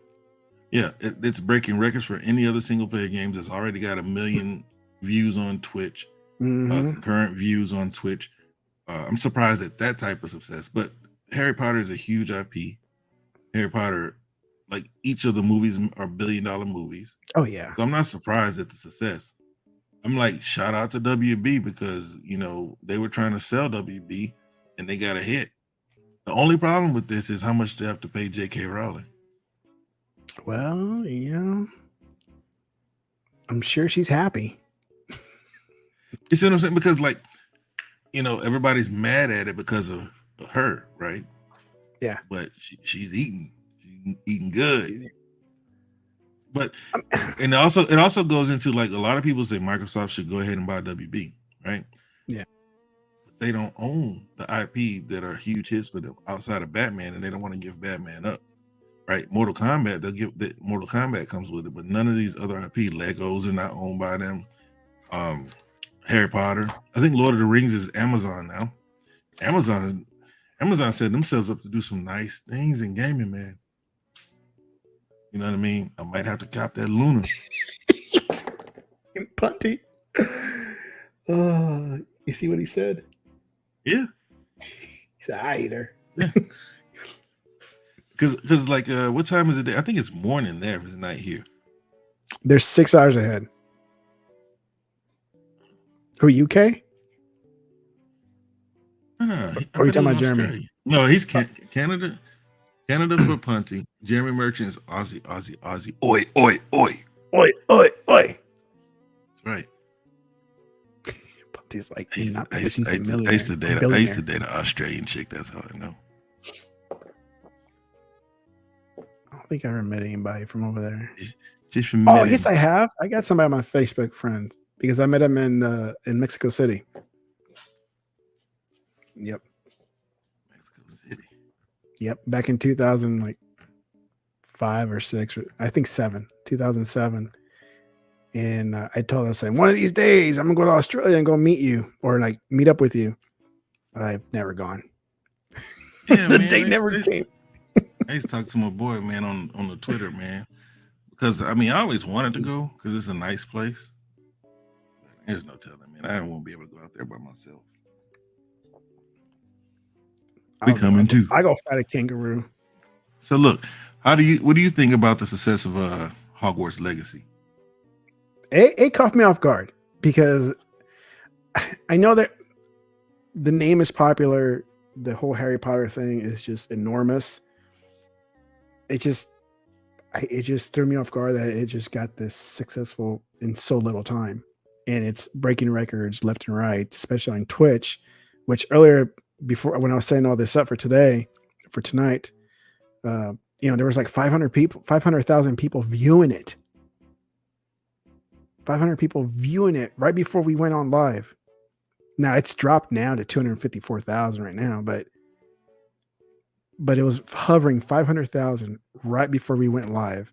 Yeah, it's breaking records for any other single player games. It's already got 1 million views on Twitch, concurrent views on Twitch. I'm surprised at that type of success. But Harry Potter is a huge IP. Harry Potter, like each of the movies are $1 billion movies. Oh yeah. So I'm not surprised at the success. I'm like, shout out to WB because they were trying to sell WB and they got a hit. The only problem with this is how much they have to pay J.K. Rowling. Well, I'm sure she's happy. You see what I'm saying? Because everybody's mad at it because of her, right? Yeah. But she's eating good. But and it also goes into like a lot of people say Microsoft should go ahead and buy WB, right? Yeah. But they don't own the IP that are huge hits for them outside of Batman, and they don't want to give Batman up. Right, Mortal Kombat, they'll give that Mortal Kombat comes with it, but none of these other IP, Legos are not owned by them. Harry Potter, I think Lord of the Rings is Amazon now. Amazon set themselves up to do some nice things in gaming, man. You know what I mean? I might have to cop that Luna. Punty. Oh, you see what he said? Yeah. He said, I hate her. Yeah. Because like what time is it there? I think it's morning there if it's night here. They're 6 hours ahead. Who, UK? No, or are you talking about Jeremy? No, he's Canada. Canada for Punty. Jeremy Merchant is Aussie. Oi, oi, oi. Oi, oi, oi. That's right. Punty's like, I used to date an Australian chick. That's how I know. I don't think I ever met anybody from over there. She's from yes, I have. I got somebody on my Facebook friend because I met him in Mexico City. Yep. Mexico City. Yep. Back in 2005 or 6, or I think 2007. And I told her, I said, one of these days I'm gonna go to Australia and go meet you or like meet up with you. I've never gone. Yeah, the day never came. I used to talk to my boy, man, on the Twitter, man. Because I always wanted to go because it's a nice place. There's no telling, man. I won't be able to go out there by myself. We coming too. I go fight a kangaroo. So look, what do you think about the success of Hogwarts Legacy? It caught me off guard because I know that the name is popular. The whole Harry Potter thing is just enormous. It just threw me off guard that it just got this successful in so little time, and it's breaking records left and right, especially on Twitch. Which earlier, before when I was setting all this up for tonight, there was like 500,000 people viewing it. 500 people viewing it right before we went on live. Now it's dropped now to 254,000 right now, but it was hovering 500,000 right before we went live.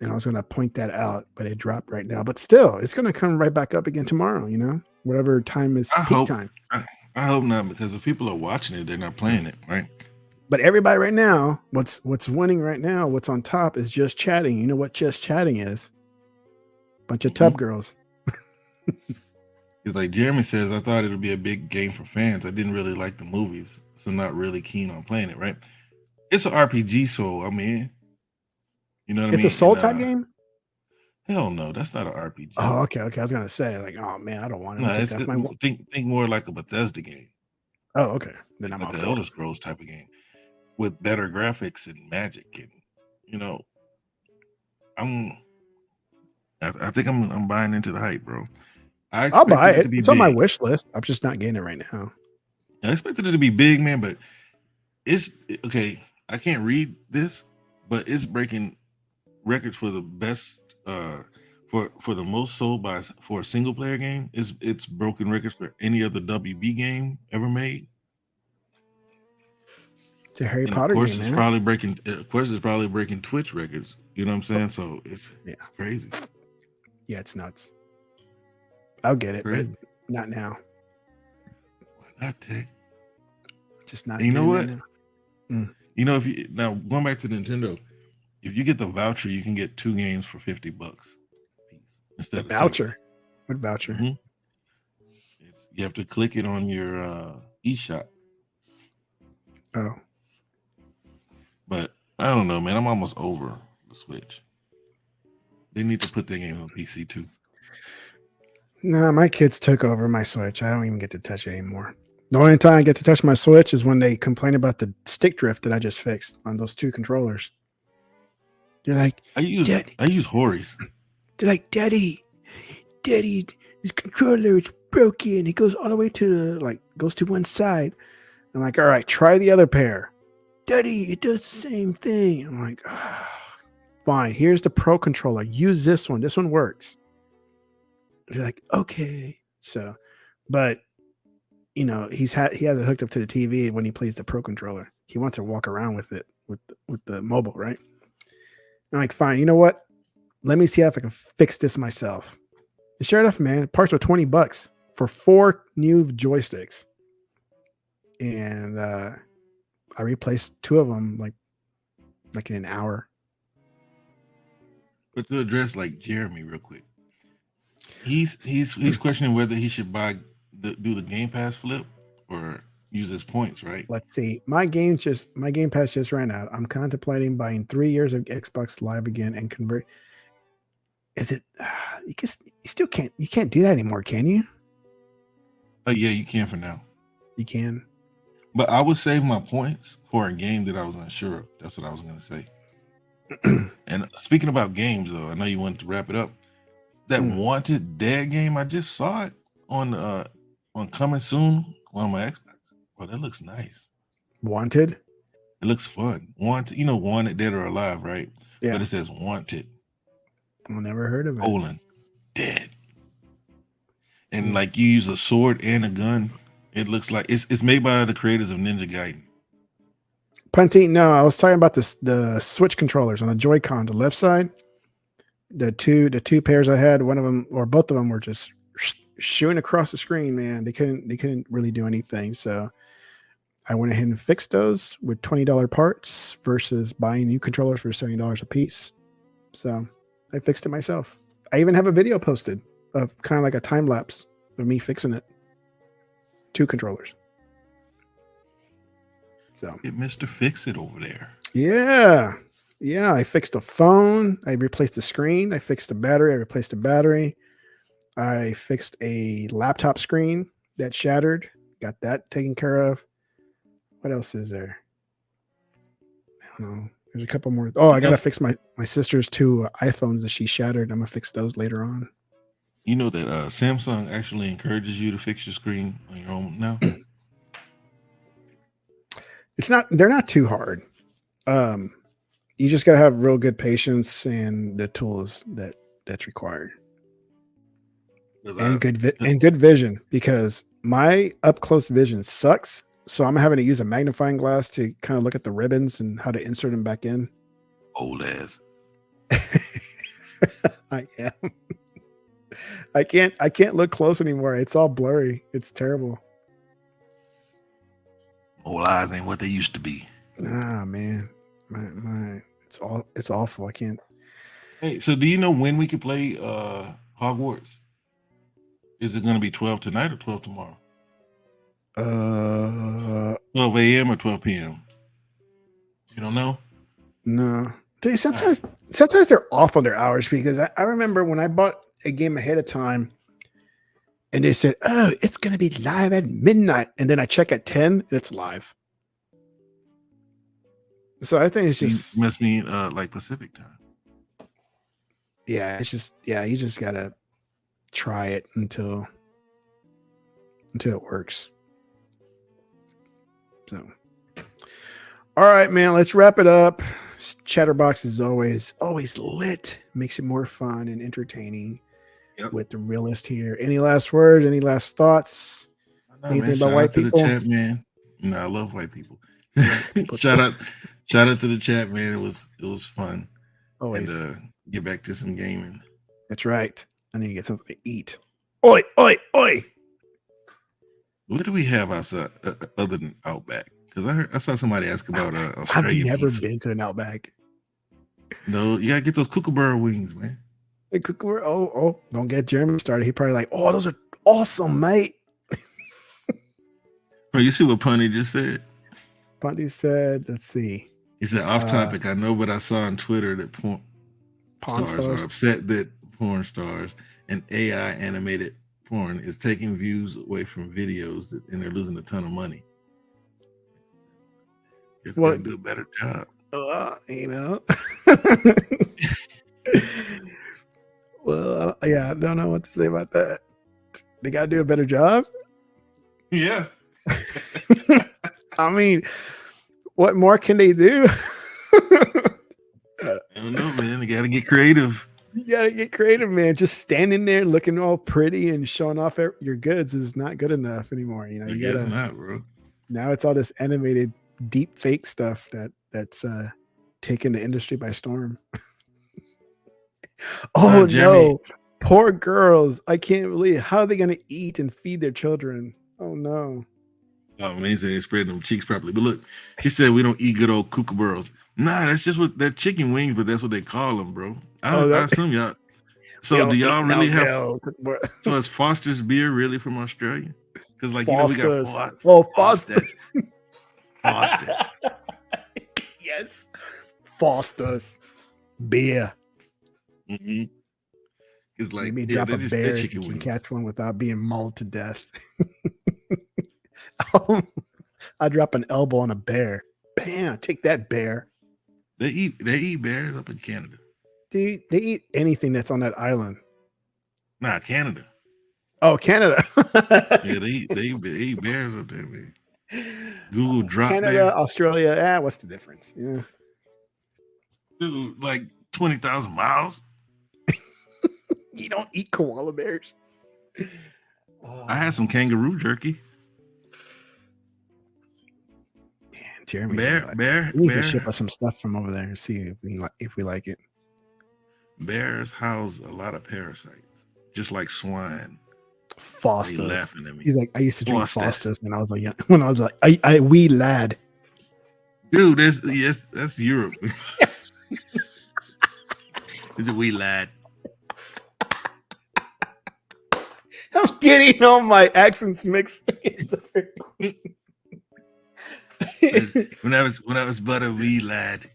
And I was going to point that out, but it dropped right now. But still, it's going to come right back up again tomorrow, whatever time is peak time. I hope not, because if people are watching it, they're not playing it, right? But everybody right now, what's winning right now, what's on top is just chatting. You know what just chatting is? Bunch of tub girls. It's like Jeremy says, I thought it would be a big game for fans. I didn't really like the movies, so not really keen on playing it, right? It's an RPG, so you know what I mean? It's a soul type game? Hell no, that's not an RPG. Oh, okay. I was gonna say, like, oh man, I don't want it. No, think more like a Bethesda game. Oh, okay. Then I'm like the Elder Scrolls type of game with better graphics and magic, and I think I'm buying into the hype, bro. I'll buy it. It's on my wish list. I'm just not getting it right now. I expected it to be big, man, but it's okay. I can't read this, but it's breaking records for the best for the most sold for a single player game. It's broken records for any other WB game ever made. It's a Harry And of Potter course, game, it's man. probably breaking. Of course, it's probably breaking Twitch records. You know what I'm saying? So it's crazy. Yeah, it's nuts. I'll get it, Crazy. but not now. Why not, Tech? Just not. And you know what? Now. You know, if you now going back to Nintendo, if you get the voucher, you can get 2 games for $50 piece instead of Voucher. What voucher? Mm-hmm. You have to click it on your eShop. Oh. But I don't know, man. I'm almost over the Switch. They need to put that game on PC too. No, my kids took over my Switch. I don't even get to touch it anymore. The only time I get to touch my Switch is when they complain about the stick drift that I just fixed on those 2 controllers. They're like, I use Hori's. They're like, Daddy, this controller is broken. It goes all the way to goes to one side. I'm like, all right, try the other pair. Daddy, it does the same thing. I'm like, fine. Here's the Pro controller. Use this one. This one works. They're like, okay. So, but he has it hooked up to the TV when he plays the Pro controller. He wants to walk around with it with the mobile, right? I'm like, fine. You know what? Let me see if I can fix this myself. And sure enough, man, parts were $20 for 4 new joysticks, and I replaced 2 of them like in an hour. But to address like Jeremy real quick, he's questioning whether he should do the Game Pass flip or use his points, right? Let's see. My Game Pass just ran out. I'm contemplating buying 3 years of Xbox Live again and convert. Is it? You can't do that anymore, can you? Oh yeah, you can for now. You can. But I would save my points for a game that I was unsure of. That's what I was going to say. And speaking about games, though, I know you wanted to wrap it up. That Wanted Dead game, I just saw it on Coming Soon on my Xbox. Well, that looks nice. Wanted? It looks fun. Wanted, Wanted Dead or Alive, right? Yeah. But it says Wanted. I've never heard of it. Dead. And like you use a sword and a gun. It looks like it's made by the creators of Ninja Gaiden. Punty, no, I was talking about the Switch controllers on the Joy-Con, the left side. The two pairs I had, one of them or both of them were just shooting across the screen, man. They couldn't really do anything. So I went ahead and fixed those with $20 parts versus buying new controllers for $70 a piece. So I fixed it myself. I even have a video posted of kind of like a time lapse of me fixing it. 2 controllers. So get Mr. Fix It over there. Yeah. I fixed the phone. I replaced the screen. I fixed the battery. I replaced the battery. I fixed a laptop screen that shattered. Got that taken care of. What else is there? I don't know. There's a couple more. Oh, I got to fix my sister's 2 iPhones that she shattered. I'm going to fix those later on. You know that Samsung actually encourages you to fix your screen on your own now? They're not too hard. You just got to have real good patience and the tools that's required. And good vision, because my up close vision sucks. So I'm having to use a magnifying glass to kind of look at the ribbons and how to insert them back in. Old ass. I am. I can't look close anymore. It's all blurry. It's terrible. Old eyes ain't what they used to be. Ah, man. My it's awful. I can't. Hey, so do you know when we could play Hogwarts? Is it going to be 12 tonight or 12 tomorrow? 12 a.m. or 12 p.m. You don't know? No. Sometimes they're off on their hours, because I remember when I bought a game ahead of time and they said, oh, it's going to be live at midnight. And then I check at 10 and it's live. So I think it's just must mean like Pacific time. Yeah, it's just, you just got to try it until it works. So, all right, man, let's wrap it up. Chatterbox is always lit, makes it more fun and entertaining. Yep. With the realist here. Any last words? Any last thoughts? Anything about white people? The chat, man. No, I love white people. shout out to the chat, man. It was fun. Always. And get back to some gaming. That's right. I need to get something to eat. Oi, oi, oi. What do we have outside other than Outback? Because I saw somebody ask about Australian I've never pizza. been to an Outback. No, you gotta get those kookaburra wings, man. The kookaburra. Oh, don't get Jeremy started. He probably like, oh, those are awesome, mate. Bro, you see what Punny just said? Punty said, let's see. He said, off topic, I know, but I saw on Twitter that porn stars are upset that porn stars and AI animated porn is taking views away from videos and they're losing a ton of money. Guess they gotta do a better job. You know. Well, I don't know what to say about that. They gotta do a better job. Yeah. I mean, what more can they do? I don't know, man. They gotta get creative. You gotta get creative, man. Just standing there looking all pretty and showing off your goods is not good enough anymore. You know, you guess not, bro. Now it's all this animated deep fake stuff that's taking the industry by storm. Oh no, poor girls. I can't believe how are they gonna eat and feed their children? Oh no. Oh man, he said they spread them cheeks properly. But look, he said we don't eat good old kookaburras. Nah, that's just what they're chicken wings, but that's what they call them, bro. I assume y'all. So do y'all really have? So is Foster's beer really from Australia? Because like Foster's. You know we got Foster's. Foster's. Yes, Foster's beer. Mm-hmm. It's like maybe drop a bear. You can catch one without being mauled to death. I drop an elbow on a bear. Bam! Take that, bear. They eat bears up in Canada. They eat anything that's on that island. Nah, Canada. Oh, Canada. Yeah, they eat bears up there, man. Google drop Canada, bear. Australia. What's the difference? Yeah. Dude, like 20,000 miles. You don't eat koala bears. I had some kangaroo jerky. Man, Jeremy. Bear. He needs to ship us some stuff from over there and see if we like it. Bears house a lot of parasites, just like swine. Foster's. Laughing at me. He's like, I used to drink Foster's when I was like, when I was like, I wee lad. Dude, that's Europe. Is it wee lad? I'm getting all my accents mixed together. when I was but a wee lad.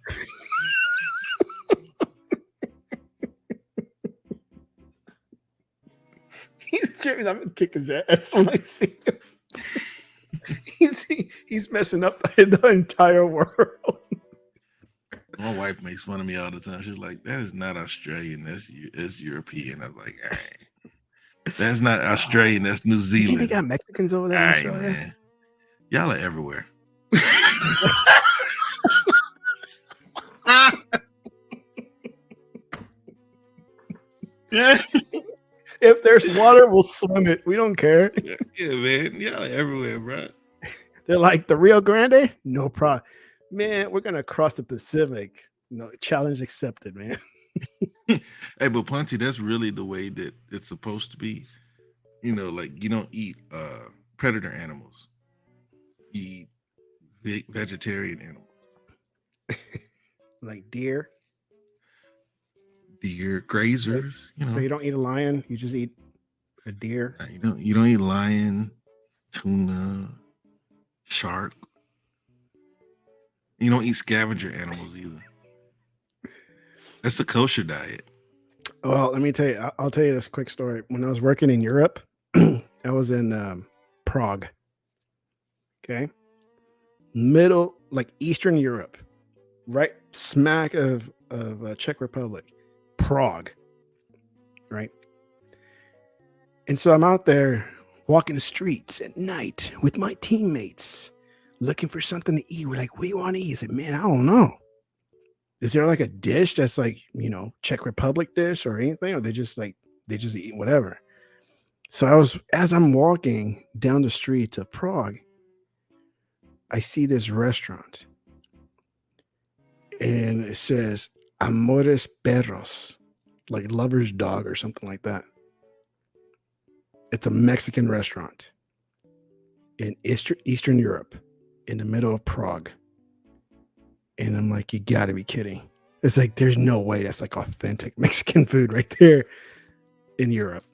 I'm gonna kick his ass when I see him. He's messing up the entire world. My wife makes fun of me all the time. She's like, "That is not Australian. That's European." I was like, "All right, that's not Australian. That's New Zealand." You think they got Mexicans over there in Australia? Man. Y'all are everywhere. Yeah. If there's water, we'll swim it. We don't care. Yeah, man. Y'all are everywhere, bro. They're like the Rio Grande? No problem. Man, we're gonna cross the Pacific. No challenge accepted, man. Hey, but Punty, that's really the way that it's supposed to be. You know, like you don't eat predator animals. You eat vegetarian animals. Like deer. Deer grazers, you know. So you don't eat a lion, you just eat a deer. You don't eat lion, tuna, shark. You don't eat scavenger animals either. That's the kosher diet. Well, let me tell you. I'll tell you this quick story. When I was working in Europe, I was in Prague. Okay, middle, like Eastern Europe, right smack of Czech Republic. Prague, right? And so I'm out there walking the streets at night with my teammates looking for something to eat. We're like, what do you want to eat? I said, man, I don't know. Is there like a dish that's like, you know, Czech Republic dish or anything? Or they just eat whatever. So as I'm walking down the streets of Prague, I see this restaurant and it says Amores Perros, like lover's dog or something like that. It's a Mexican restaurant in Eastern Europe in the middle of Prague. And I'm like, you gotta be kidding. It's like, there's no way that's like authentic Mexican food right there in Europe.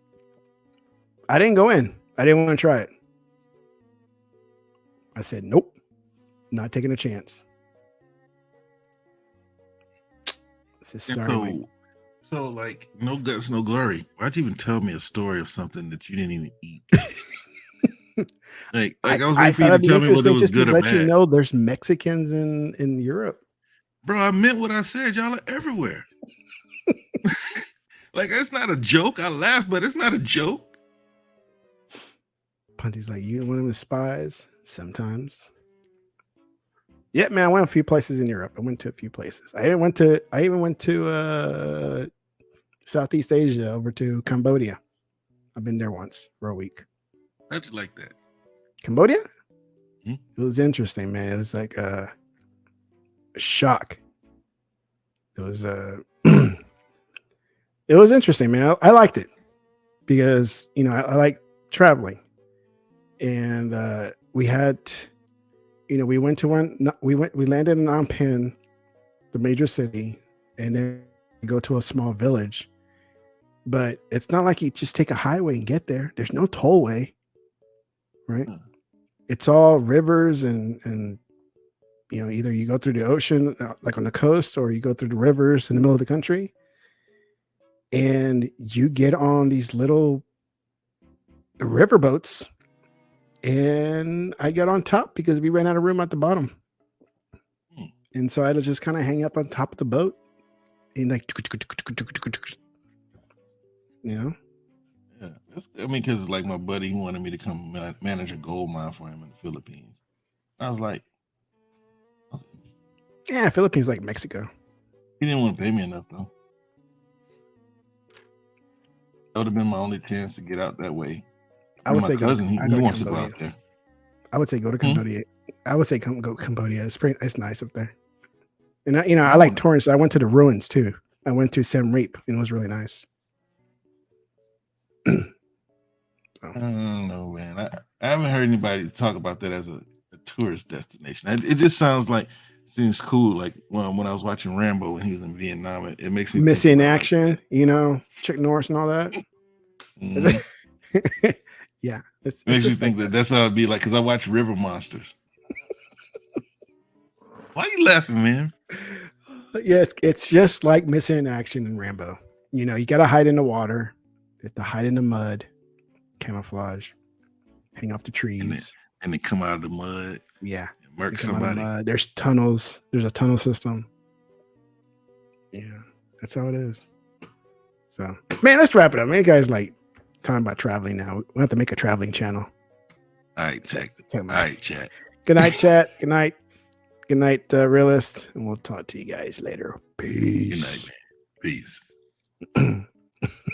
I didn't go in. I didn't want to try it. I said, nope, not taking a chance. I said, sorry, Mike. So like, no guts, no glory. Why'd you even tell me a story of something that you didn't even eat? like I was waiting for you to tell me whether it was good or bad. Let you know there's Mexicans in Europe. Bro, I meant what I said. Y'all are everywhere. Like, it's not a joke. I laugh, but it's not a joke. Punty's like, you one of the spies? Sometimes. Yeah, man, I went a few places in Europe. I went to a few places. I even went to Southeast Asia, over to Cambodia. I've been there once for a week. How'd you like that? Cambodia? Hmm? It was interesting, man. It was like a shock. It was it was interesting, man. I liked it because, you know, I like traveling. And we had, you know, we landed in Phnom Penh, the major city, and then go to a small village. But it's not like you just take a highway and get there. There's no tollway, right? It's all rivers and you know, either you go through the ocean, like on the coast, or you go through the rivers in the middle of the country. And you get on these little river boats. And I got on top because we ran out of room at the bottom. And so I had to just kind of hang up on top of the boat and like, you know? Yeah. I mean, because like my buddy, he wanted me to come manage a gold mine for him in the Philippines. I was like, yeah, Philippines like Mexico. He didn't want to pay me enough though. That would have been my only chance to get out that way. I would say cousin, he wants to go out there. I would say go to Cambodia. I would say go Cambodia. It's nice up there. And I like touring, so I went to the ruins too. I went to Siem Reap and it was really nice. I don't know, man. I haven't heard anybody talk about that as a tourist destination. It just seems cool. Like when I was watching Rambo when he was in Vietnam, it makes me Missing in Action, you know, Chuck Norris and all that. Mm-hmm. Yeah, it makes you think that's how it'd be like. Because I watch River Monsters. Why are you laughing, man? Yeah, it's just like Missing in Action and Rambo. You know, you got to hide in the water, you have to hide in the mud, camouflage, hang off the trees, and then come out of the mud. Yeah, murk somebody. There's tunnels. There's a tunnel system. Yeah, that's how it is. So, man, let's wrap it up. Man, you guys like talking about traveling now. We have to make a traveling channel. All right, Tech. All right, chat. Good night, chat. Good night. Good night, realist. And we'll talk to you guys later. Peace. Good night, man. Peace.